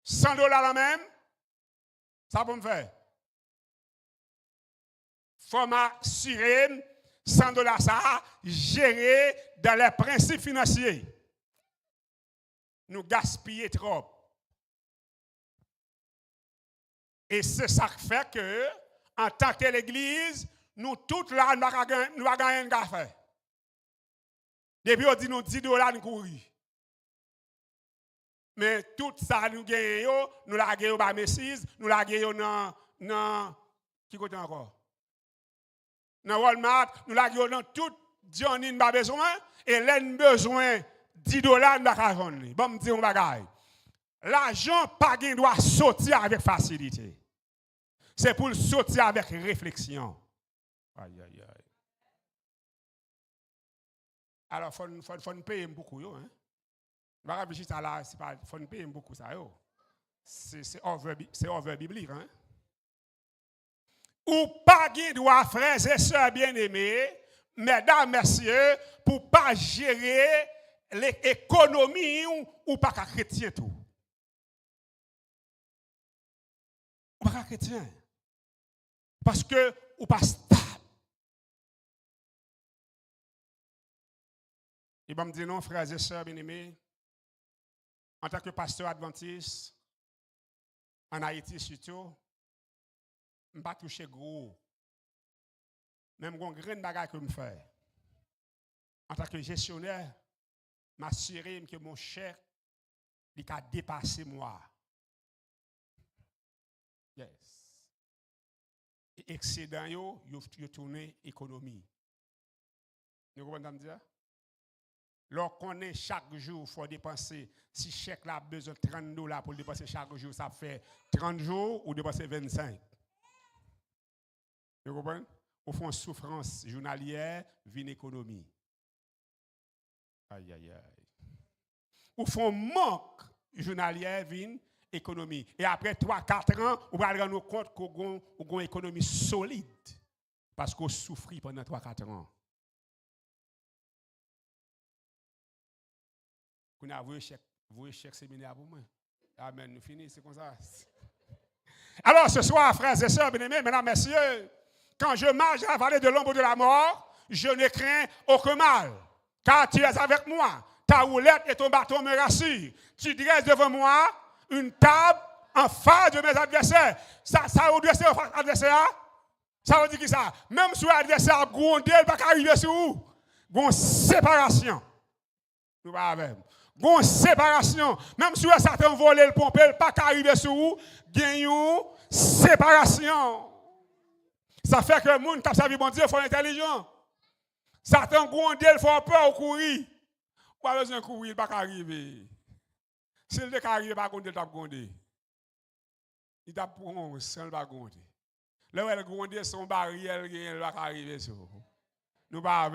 $100 la même, ça peut me faire. Faut m'assurer $100 ça, gérer dans les principes financiers. Nous gaspillons trop. Et c'est ça qui fait que, en tant que l'Église, nous tous là, nous va gagner un café. Depuis on dit nous $10 nous courir. Mais tout ça nous gagnons, nous la gagnons par Messis, nous la gagnons dans qui côté encore? Dans Walmart, nous la gagnons dans tout Johnny n'a besoin et l'en besoin $10 n'a pas vendre. Bon me dire un bagage. L'argent pas gain doit sortir avec facilité. C'est pour le sortir avec réflexion. Aïe aïe aïe. Alors faut payer beaucoup yo hein. Je vais réfléchir ça là, c'est pas faut payer beaucoup ça yo. C'est over biblique hein. Ou pas gain doit frères et sœurs bien-aimés, mesdames, messieurs, pour pas gérer l'économie ou pas chrétien tout. Ou pas chrétien. Parce que ou pas stable. Et va me dire non, frères et sœurs bien-aimés, en tant que pasteur adventiste, en Haïti surtout, je ne vais pas toucher gros. Même un grain de bagage que je fais. En tant que gestionnaire, m'assurer que mon chèque a dépassé moi. Yes. Et excédent, il tourne économie. Vous comprenez ce que je veux dire? Lorsqu'on est chaque jour, il faut dépenser. Si chèque là a besoin de $30 pour le dépenser chaque jour, ça fait 30 jours ou dépenser 25. Vous comprenez? Au fond, souffrance journalière, vie économie. Aïe, aïe, aïe. Au fond, manque journalière, vie économie. Et après 3-4 ans, on va rendre compte qu'on a une économie solide. Parce qu'on souffre pendant 3-4 ans. Vous avez vu chèque séminaire pour moi. Amen, nous finissons, c'est comme ça. Alors ce soir, frères et sœurs bien-aimés, mesdames, messieurs, quand je marche dans la vallée de l'ombre de la mort, je ne crains aucun mal, car tu es avec moi. Ta roulette et ton bâton me rassurent. Tu dresses devant moi une table en face de mes adversaires. Ça veut dire adversaire? Ça veut dire qui ça? Même si l'adversaire a grondé, il ne va pas arriver sur vous. Bon, séparation. Nous va avec. Bon, séparation. Même si Satan volé le pompe, il ne va pas arriver sur vous. Gagne séparation. Ça fait que le monde qui a sa vie, bon Dieu, il faut intelligent. Satan grondé, il faut peur ou courir. Pas besoin de courir, il ne va pas arriver. S'il ne va pas arriver, il va pas gronder. Il va prendre, il ne va pas gronder. Là où il gronder, son barrière, il ne va pas arriver sur vous. Nous va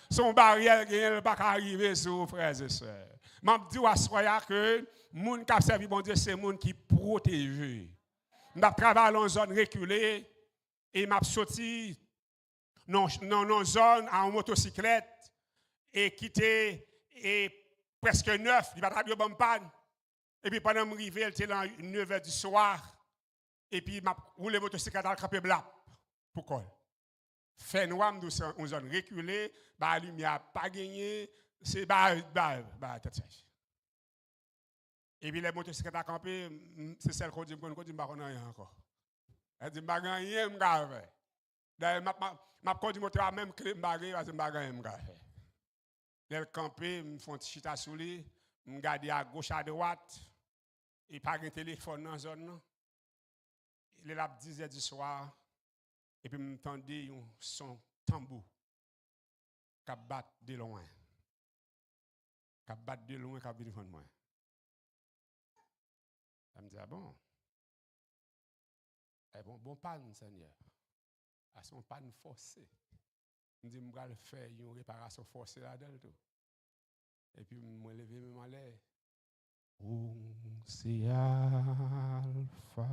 son barrière, il ne va pas arriver sur vous, frères et sœurs. Je dis à ce que le monde qui a servi, bon Dieu, c'est le monde qui protège. Je travaille dans une zone reculée et je suis sorti dans une zone en motocyclette et quitté presque 9, il va travailler au panne. Et puis pendant que je suis arrivé, il était dans 9h du soir. Et puis je roulé motocyclette dans le crampé blanc. Pourquoi? Fait noir, nous sommes en zone reculée, la lumière pas gagné, c'est tête sèche. Et puis les motocyclettes à camper, c'est celle qu'on dit, je ne sais pas encore. Elle dit, je ne sais pas rien, d'ailleurs, je conduis moteur même clé, je ne sais pas rien. Les camper, je fais un petit chita sous lui, je regarde à gauche, à droite, et pas de téléphone dans la zone. Il est là 10h du soir, et puis je m'entendais un son tambour qui bat de loin. Qui bat de loin, qui vient devant moi. Je me dis, ah bon? Eh bon panne, Seigneur. À son panne forcée. Je me dis, je vais faire une réparation forcée là-dedans. Et puis, je me lever, je me l'air. C'est Alpha,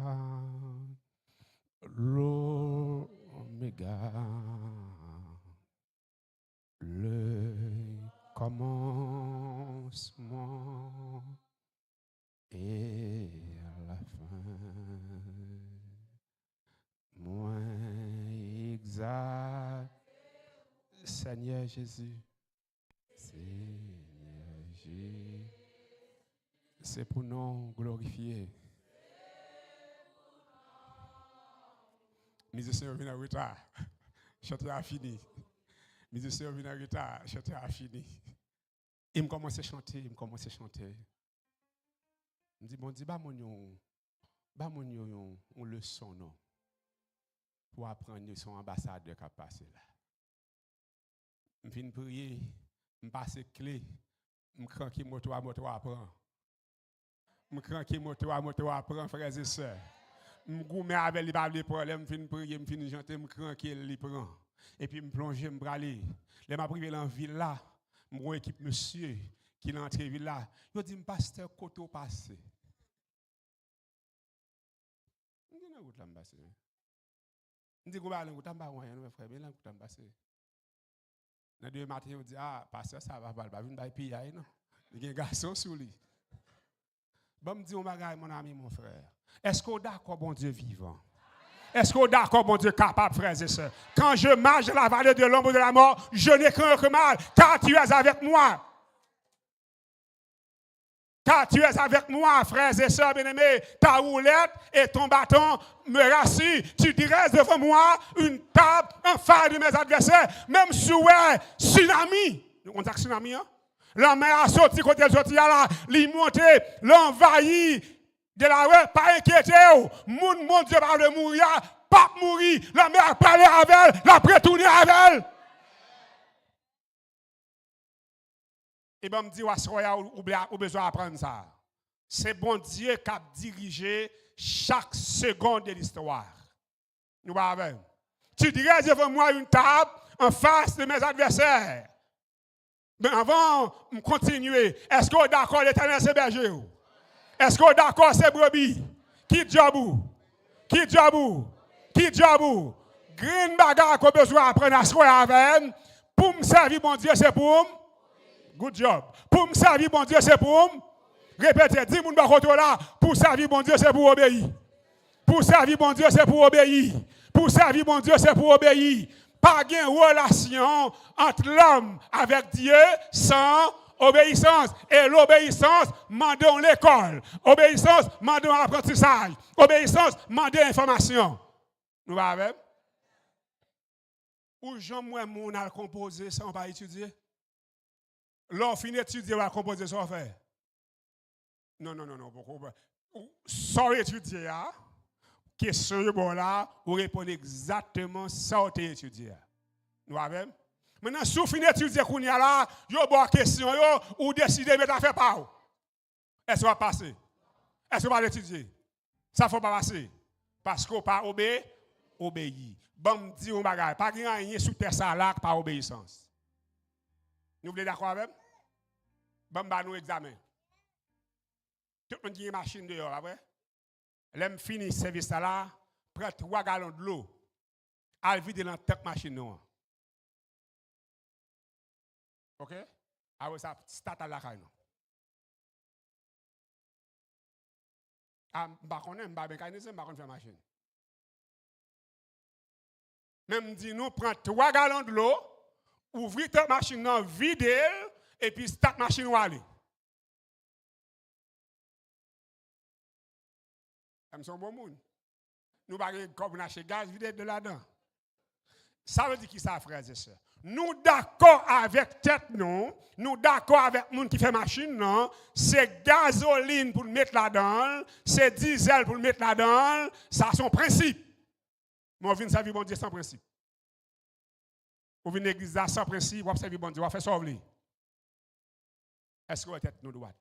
l'Oméga, le commencement et la fin. Moi exact, Seigneur Jésus, Seigneur Jésus, c'est pour nous glorifier. Musicien vient en retard. chanter a fini. Musicien vient en retard, chanter a fini. Il me commence à chanter, Il me dit, bon Dieu, bah mon on leçon non. Pour apprendre son ambassadeur qui a passé là. Je viens prier, je passe clé, je crains qu'il moto apprend. Je crains qu'il moto apprend, frères et sœurs. Je goûte avec les problèmes, je viens prier, je viens chanter, je crains qu'il prend. Et puis je plonge, je me aller. Je m'a privé dans la ville là, je vois équipe monsieur qui est entré ville là. Je dis, pasteur, côté passé. Je dis, non, là passé. Je dis, là, frère, mais là, passé. Dans 2 matins, on dit, ah, pasteur, ça va pas, il va payer, non? Il y a un garçon sous lui. Bon, me dit, mon ami, mon frère, est-ce qu'on est d'accord, bon Dieu vivant? Est-ce qu'on est d'accord, bon Dieu capable, frères et sœurs? Quand je marche dans la vallée de l'ombre de la mort, je n'ai craint que mal, car tu es avec moi. Car tu es avec moi, frères et sœurs bien-aimés, ta roulette et ton bâton me rassurent. Tu dresses devant moi une table en face de mes adversaires, même sous un tsunami. On dit tsunami, hein? La mer a sorti côté elle sorti là, l'y monté, l'envahi de la rue, pas inquiété. Mon Dieu va le mourir, pas mourir. La mer a parlé avec elle, la prétourné avec elle. Et bien, je me dis, ou besoin d'apprendre ça. C'est bon Dieu qui a dirigé chaque seconde de l'histoire. Nous allons. Tu dirais devant moi une table en face de mes adversaires. Mais avant de continuer, est-ce qu'on est d'accord l'Éternel c'est berger? Est-ce qu'on est d'accord c'est brebis? Qui jobou? Qui jobou? Qui jobou? Green bagarre qu'on a besoin d'apprendre à se faire avec. Pour me servir, mon Dieu, c'est pour me. Good job. Pour me servir, mon Dieu, c'est pour me. Répétez, dis-moi là. Pour servir, mon Dieu, c'est pour obéir. Pour servir, mon Dieu, c'est pour obéir. Pour servir, mon Dieu, c'est pour obéir. Pas de relation entre l'homme avec Dieu sans obéissance. Et l'obéissance, mandons l'école. Obéissance, mandons l'apprentissage. Obéissance, mandons l'information. Nous allons. Ou jamais on a composé sans pas étudier? L'on finit d'étudier, on va composer sans faire. Non. Pourquoi? Sans étudier, question bon là, vous répondez exactement sans étudier. Nous avons. Maintenant, si vous finissez d'étudier, vous avez là, vous avez une question, ou décidez de mettre à faire par où? Est-ce que va passer? Est-ce que va l'étudier? Ça ne faut pas passer. Parce qu'on pas obéir. Bon, me dit on bagaille, pas rien sous terre ça là par obéissance. Nous voulez d'accord avec? Bon, bah nous examen. Tout le monde qui a une machine dehors, après. L'aime fini ce service là, prend 3 gallons de l'eau. À vider dans cette machine noire. OK? Alors ça start à la caille. Ah, je ne sais pas faire machine. Même dit nous prend 3 gallons de l'eau, ouvrir ta machine, vider et puis start machine ou aller. Ça me semble bon monde. Nous pas comme acheter gaz vider de là-dedans. Ça veut dire qui ça, frères et sœurs? Nous d'accord avec tête non, nous d'accord avec monde qui fait machine non, c'est gasoline pour le mettre là-dedans, c'est diesel pour le mettre là-dedans, ça son principe. Mais on vient servir bon Dieu sans principe. On vient l'église sans principe, on va servir bon Dieu, on va faire sauver. Est-ce que vous êtes nous droits?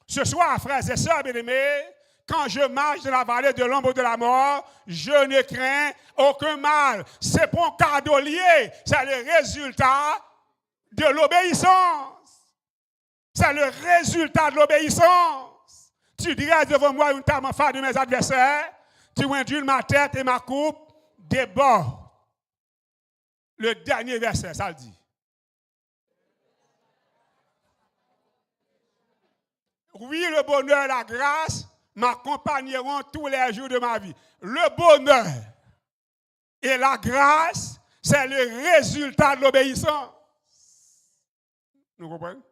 Ce soir, frères et sœurs bien-aimés, quand je marche dans la vallée de l'ombre de la mort, je ne crains aucun mal. C'est pour un cadeau lié. C'est le résultat de l'obéissance. C'est le résultat de l'obéissance. Tu dirais devant moi une table en face de mes adversaires, tu induis ma tête et ma coupe déborde. Le dernier verset, ça le dit. Oui, le bonheur et la grâce m'accompagneront tous les jours de ma vie. Le bonheur et la grâce, c'est le résultat de l'obéissance. Nous comprenons?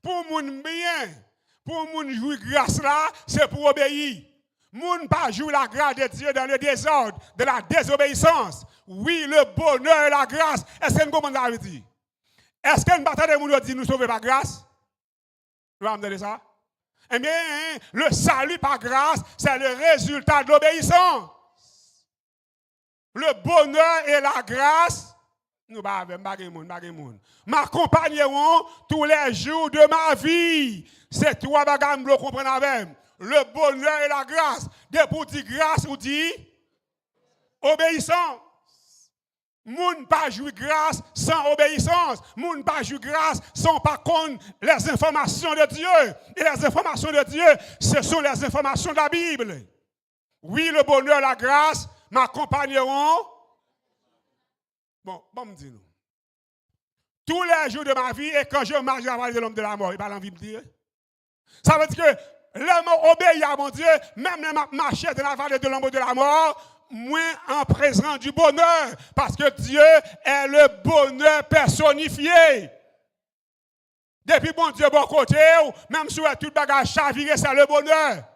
Pour mon bien, pour mon jouir grâce là, c'est pour obéir. Moun pas jouer la grâce de Dieu dans le désordre, de la désobéissance. Oui, le bonheur et la grâce. Est-ce que nous comprenons ça veut dire? Est-ce que nous battons de dire nous sauver par grâce? Vous entendez ça? Eh bien, le salut par grâce, c'est le résultat de l'obéissance. Le bonheur et la grâce, nous m'accompagneront tous les jours de ma vie. C'est toi, bagam, vous comprenez avec. Le bonheur et la grâce. De pour dire grâce, ou dit obéissance. Moun pas jouir grâce sans obéissance. Moun pas jouir grâce sans par contre les informations de Dieu. Et les informations de Dieu, ce sont les informations de la Bible. Oui, le bonheur et la grâce m'accompagneront. Bon, me dis nous. Tous les jours de ma vie, et quand je marche dans la vallée de l'homme de la mort, il n'a pas envie de me dire. Ça veut dire que l'homme obéit à mon Dieu, même les marcher dans la vallée de l'homme de la mort, moins en présence du bonheur, parce que Dieu est le bonheur personnifié. Depuis bon Dieu bon côté, même si tout bagage chaviré, c'est le bonheur.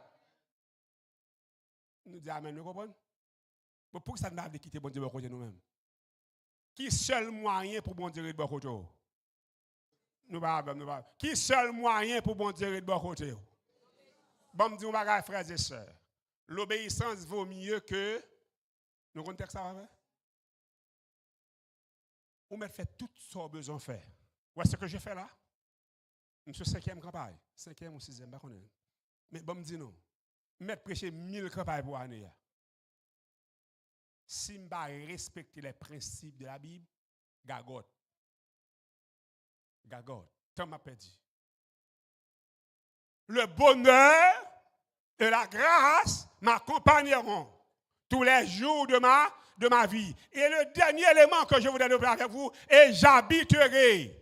Nous disons amen, nous comprenons? Mais pourquoi ça nous a quitter bon Dieu bon côté nous-mêmes? Qui seul moyen pour bon Dieu de bon côté? Nous pas. Qui seul moyen pour bon Dieu de bon côté? Bon, me dit, frères et sœurs, l'obéissance vaut mieux que. Nous comptons ça avec? Ou me fait tout ce qu'on a besoin de faire. Où est-ce que je fais là? Monsieur 5e campagne, 5e ou 6e, pas connaître. Mais bon, me dit non. Mettre prêcher 1000 campagnes pour l'année. Si je ne respecte les principes de la Bible, gagote. Tant m'a perdu. Le bonheur et la grâce m'accompagneront tous les jours de ma vie. Et le dernier élément que je voudrais développer avec vous, et j'habiterai.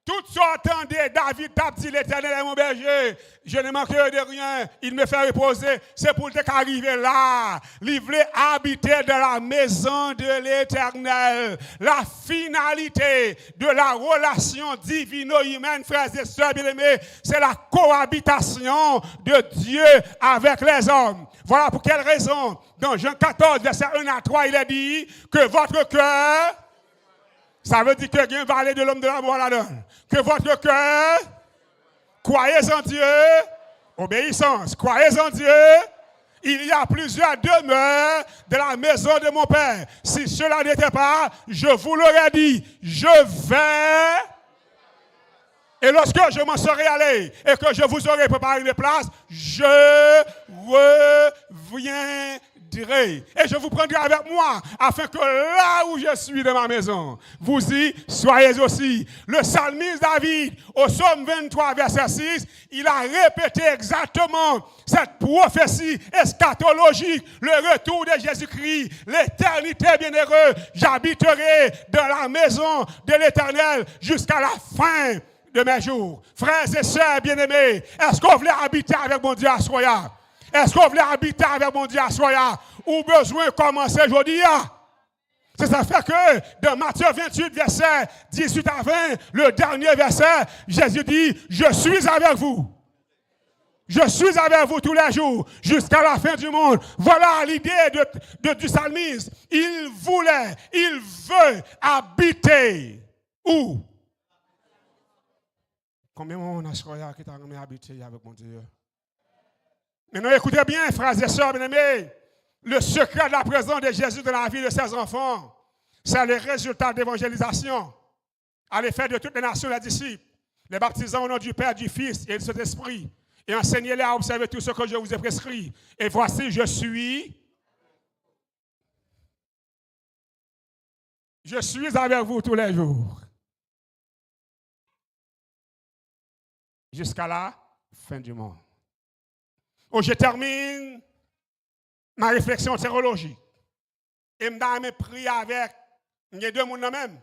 Tout ce qu'entendait David t'a dit, l'Éternel est mon berger, je ne manquerai de rien, il me fait reposer. C'est pour qu'arriver là, il voulait habiter dans la maison de l'Éternel. La finalité de la relation divino-humaine, frères et sœurs bien-aimés, c'est la cohabitation de Dieu avec les hommes. Voilà pour quelle raison, dans Jean 14, verset 1 à 3, il est dit que votre cœur, ça veut dire que il y a une vallée de l'homme de la mort là-dedans. Que votre cœur, croyez en Dieu, obéissance, croyez en Dieu. Il y a plusieurs demeures de la maison de mon Père. Si cela n'était pas, je vous l'aurais dit, je vais. Et lorsque je m'en serai allé et que je vous aurai préparé une place, je reviendrai. Et je vous prendrai avec moi, afin que là où je suis dans ma maison, vous y soyez aussi. Le psalmiste David, au psaume 23, verset 6, il a répété exactement cette prophétie eschatologique, le retour de Jésus-Christ, l'éternité bienheureuse. J'habiterai dans la maison de l'Éternel jusqu'à la fin de mes jours. Frères et sœurs bien-aimés, est-ce qu'on voulait habiter avec mon Dieu à Soya? Est-ce qu'on voulait habiter avec mon Dieu à Soya? Ou besoin de commencer aujourd'hui? C'est ça fait que dans Matthieu 28, verset 18 à 20, le dernier verset, Jésus dit, je suis avec vous. Je suis avec vous tous les jours, jusqu'à la fin du monde. Voilà l'idée du psalmiste. Il veut habiter. Où? Combien de monde a qui t'a habité avec mon Dieu? Maintenant, écoutez bien, frères et sœurs bien-aimés. Le secret de la présence de Jésus dans la vie de ses enfants, c'est le résultat d'évangélisation à l'effet de toutes les nations, les disciples, les baptisants au nom du Père, du Fils et de cet Esprit, et enseignez-les à observer tout ce que je vous ai prescrit. Et voici, je suis avec vous tous les jours, jusqu'à la fin du monde. Oh, je termine ma réflexion théologique. Et je me prie avec, il y a deux mondes même,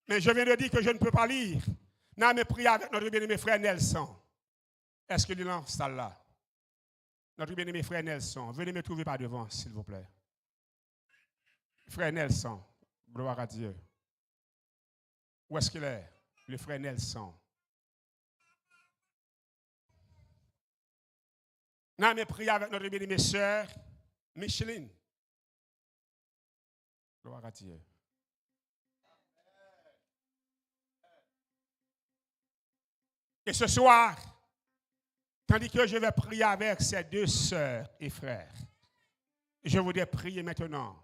mais je viens de dire que je ne peux pas lire. Je me prie avec notre bien-aimé frère Nelson. Est-ce que il est dans cette salle-là? Notre bien-aimé frère Nelson, venez me trouver par devant, s'il vous plaît. Frère Nelson, gloire à Dieu. Où est-ce qu'il est? Le frère Nelson. Nous avons prié avec notre bien-aimée sœur Micheline. Gloire à Dieu. Et ce soir, tandis que je vais prier avec ces deux sœurs et frères, je voudrais prier maintenant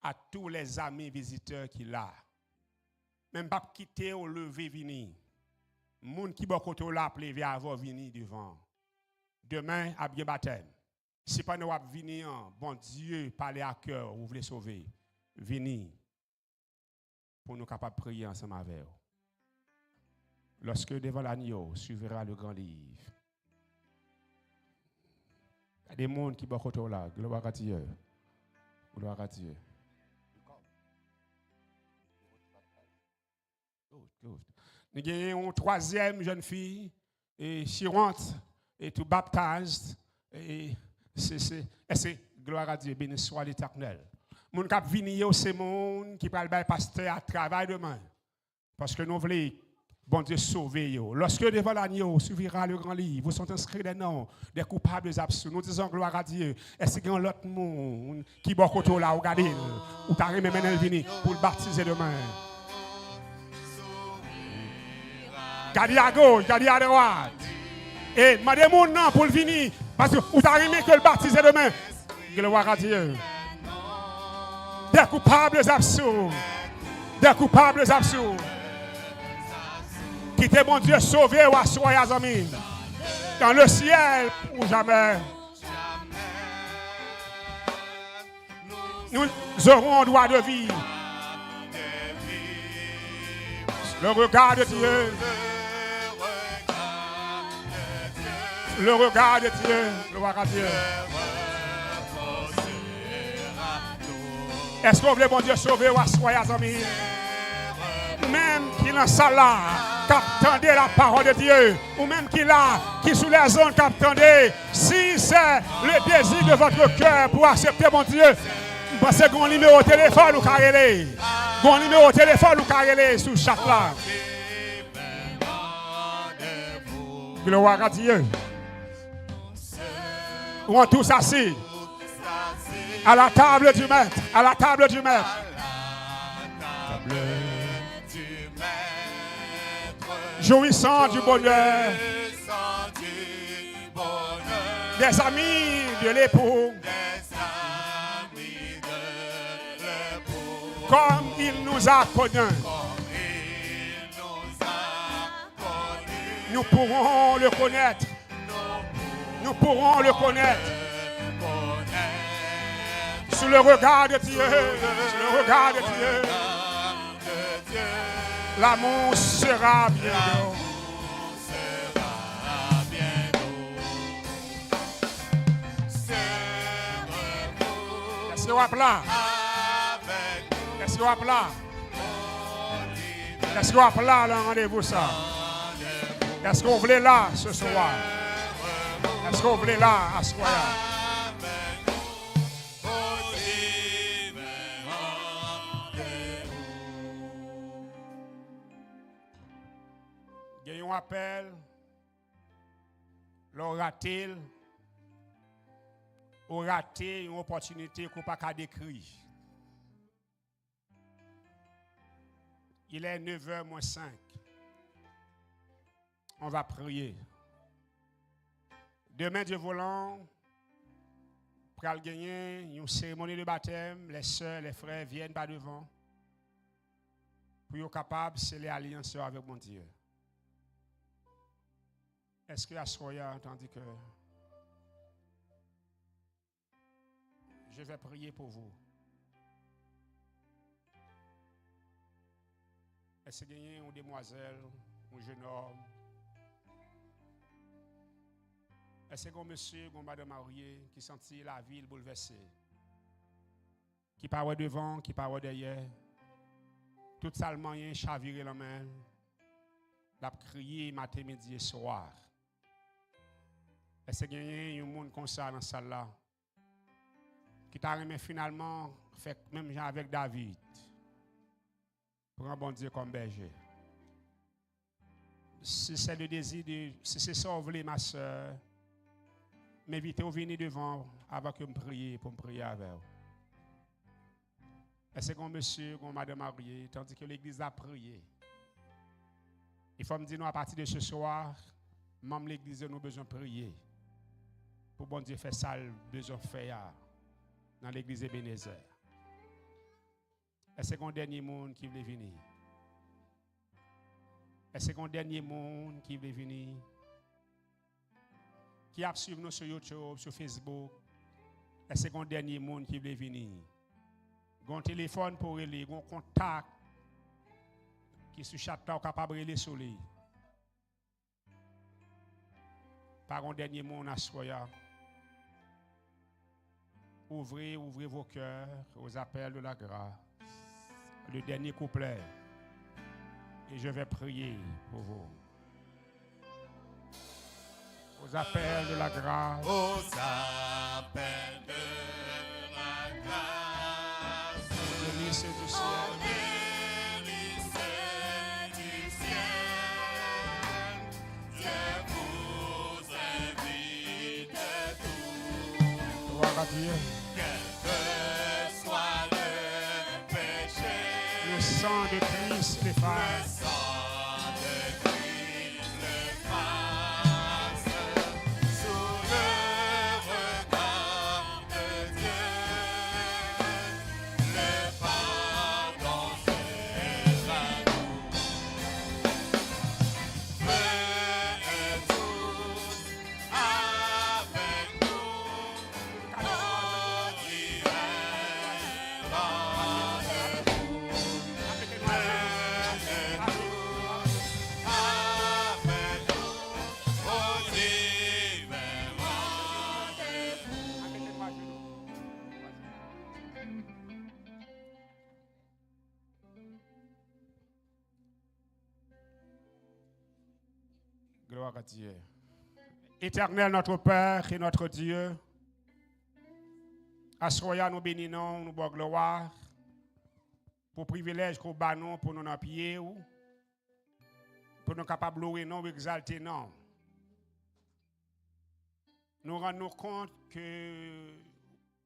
à tous les amis visiteurs qui là. Même pas quitter ou lever venir. Moun qui bon côté là plevé avant venir devant. Demain à bien baptême. Si pas nous venir, bon Dieu parler à cœur, vous voulez sauver. Venir pour nous capables de prier ensemble avec vous. Lorsque devant l'agneau suivra le grand livre. Il y a des gens qui bon côté là, gloire à Dieu. Gloire à Dieu. Nous avons une troisième jeune fille, et she rentre, et tout baptise, et c'est gloire à Dieu, béni soit l'Éternel. Mon cap venir, c'est mon qui parle de pasteur à travail demain. Parce que nous voulons, bon Dieu, sauver. Lorsque devant l'agneau suivra le grand livre, vous sont inscrits des noms des coupables absolus. Nous disons gloire à Dieu. Est-ce qu'il y a l'autre monde qui est côté là, regardez, ou t'as remis maintenant venir pour le baptiser demain? Gardez à gauche, gardez à droite. Et demandez mon nom pour le venir. Parce que vous avez que le baptiser demain. Gloire à Dieu. Des coupables absurdes. Des coupables absurdes. Qui t'est mon Dieu sauvé ou assoyé à amis. Dans le ciel ou jamais. Nous aurons un droit de vie. Le regard de Dieu. Le regard de Dieu, gloire à Dieu. Est-ce qu'on veut bon Dieu sauver ou assoyer à amis? Même qui dans salle là, qu'attendez la parole de Dieu, ou même qui là, qui sous les zones qu'attendez, si c'est le désir de votre cœur pour accepter mon Dieu, parce que mon numéro de téléphone ou carrelé, mon numéro de téléphone ou carrelé sous chaque là. Gloire à Dieu. On tous assis à la table du maître, à la table du maître. Jouissant du bonheur des amis de l'époux, comme il nous a connus. Nous pourrons le connaître. Nous pourrons le connaître sous le regard de Dieu, sous le regard de Dieu. L'amour sera bientôt. Laissez-vous là. Laissez-vous là. Laissez-vous là, le rendez-vous ça. Est-ce qu'on voulait là ce soir? Est-ce qu'on voulait là à ce soir? Il y a un appel, l'aura-t-il, ou raté une opportunité qu'on n'a pas décrire. Il est 9h moins 5. On va prier. Demain, Dieu voulant, pour gagner une cérémonie de baptême, les sœurs, les frères viennent par devant pour être capables de sceller l'alliance avec mon Dieu. Est-ce que à Soya, tandis que je vais prier pour vous? Est-ce qu'il y a une demoiselle, un jeune homme? Est-ce qu'il y a un monsieur, une madame mariée qui sentit la ville bouleversée? Qui parle devant, qui parle derrière? Tout ça, le moyen chaviré la main. L'a crié matin, midi et soir. Est-ce qu'il y a un monde comme ça dans la salle là? Qui t'a remis finalement, fait même genre avec David. Pour un bon Dieu comme berger. Si c'est le désir de. Si c'est ça, vous voulez, ma soeur, m'inviter à venir devant avant que je prie pour me prier avec vous. Est-ce qu'on monsieur, qu'on madame a prié, tandis que l'église a prié? Il faut me dire, nous, à partir de ce soir, même l'église, nous avons besoin de prier. Pour bon Dieu faire ça, besoin de faire dans l'église Ebenezer. Est-ce qu'on dernier monde qui veut venir? Est-ce qu'on dernier monde qui veut venir? Qui a suivi nous sur YouTube, sur Facebook? Est-ce qu'on dernier monde qui veut venir? Un téléphone pour aller, un contact qui sur chaque temps capable de relayer sur lui. Par un dernier mot, on a soya. Ouvrez vos cœurs aux appels de la grâce. Le dernier couplet. Et je vais prier pour vous. Aux appels de la grâce. Aux appels de la grâce. Aux délices du ciel. Aux délices du ciel. Je vous invite tous. Gloire à Dieu. Quel que soit le péché. Le sang de Christ les Le fasse. sang de Christ l'efface sous le regard de Dieu. Le pardon c'est à nous. Venez tous avec nous au divin rendez-vous. Gloire à Dieu. Éternel notre Père et notre Dieu, assoya nous bénissons, nous bois gloire pour privilège qu'on bat nous pour nous en pied pour nous capables de louer non, exalter non. Nous rendons compte que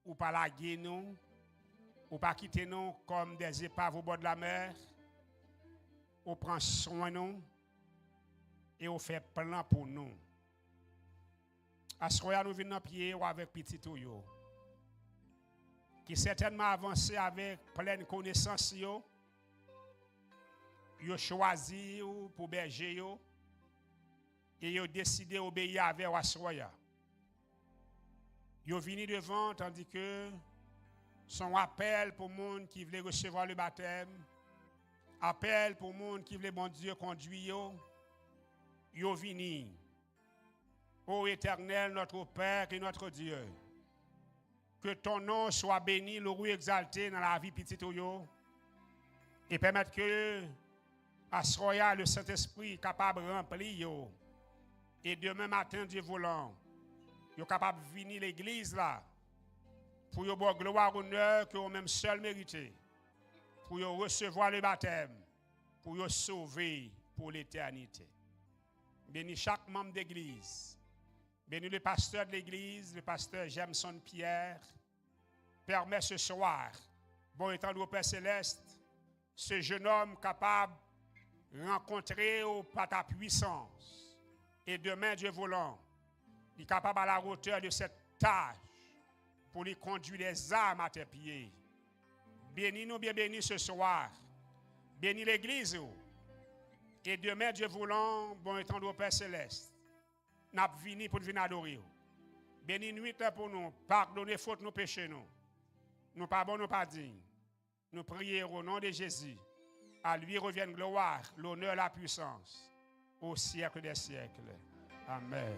ou pas laguer nous, ou pas quitter nous comme des épaves au bord de la mer, ou prend soin de nous et on fait plan pour nous. Assoya nous venons pied ou avec petit touyo qui certainement avancé avec pleine connaissance yo choisi pour berger yo et yo décidé obéir avec Assoya. Yo vini devant tandis que son appel pour monde qui voulait recevoir le baptême, appel pour monde qui voulait bon Dieu conduire yo vini. Ô Éternel, notre Père et notre Dieu, que ton nom soit béni, loué, exalté dans la vie petite yo, et permettre que Assoya, le Saint-Esprit, capable de remplir yo, et demain matin, Dieu voulant, yo capable de venir l'église là, pour yo boire gloire, honneur, que vous même seul mérité, pour yo recevoir le baptême, pour yo sauver pour l'éternité. Bénis chaque membre d'église. Bénis le pasteur de l'église, le pasteur Jameson Pierre. Permets ce soir, bon étant au Père Céleste, ce jeune homme capable de rencontrer par ta puissance. Et demain, Dieu voulant, il est capable à la hauteur de cette tâche pour lui conduire les âmes à tes pieds. Bénis-nous bien bénis ce soir. Bénis l'église. Et demain, Dieu voulant, bon étant au Père Céleste, nous venons pour venir adorer. Bénis nuit pour nous, pardonnez faute nos péchés nous. Nous pas bon, nous pas dignes. Nous prions au nom de Jésus. À lui revienne gloire, l'honneur, la puissance, au siècle des siècles. Amen.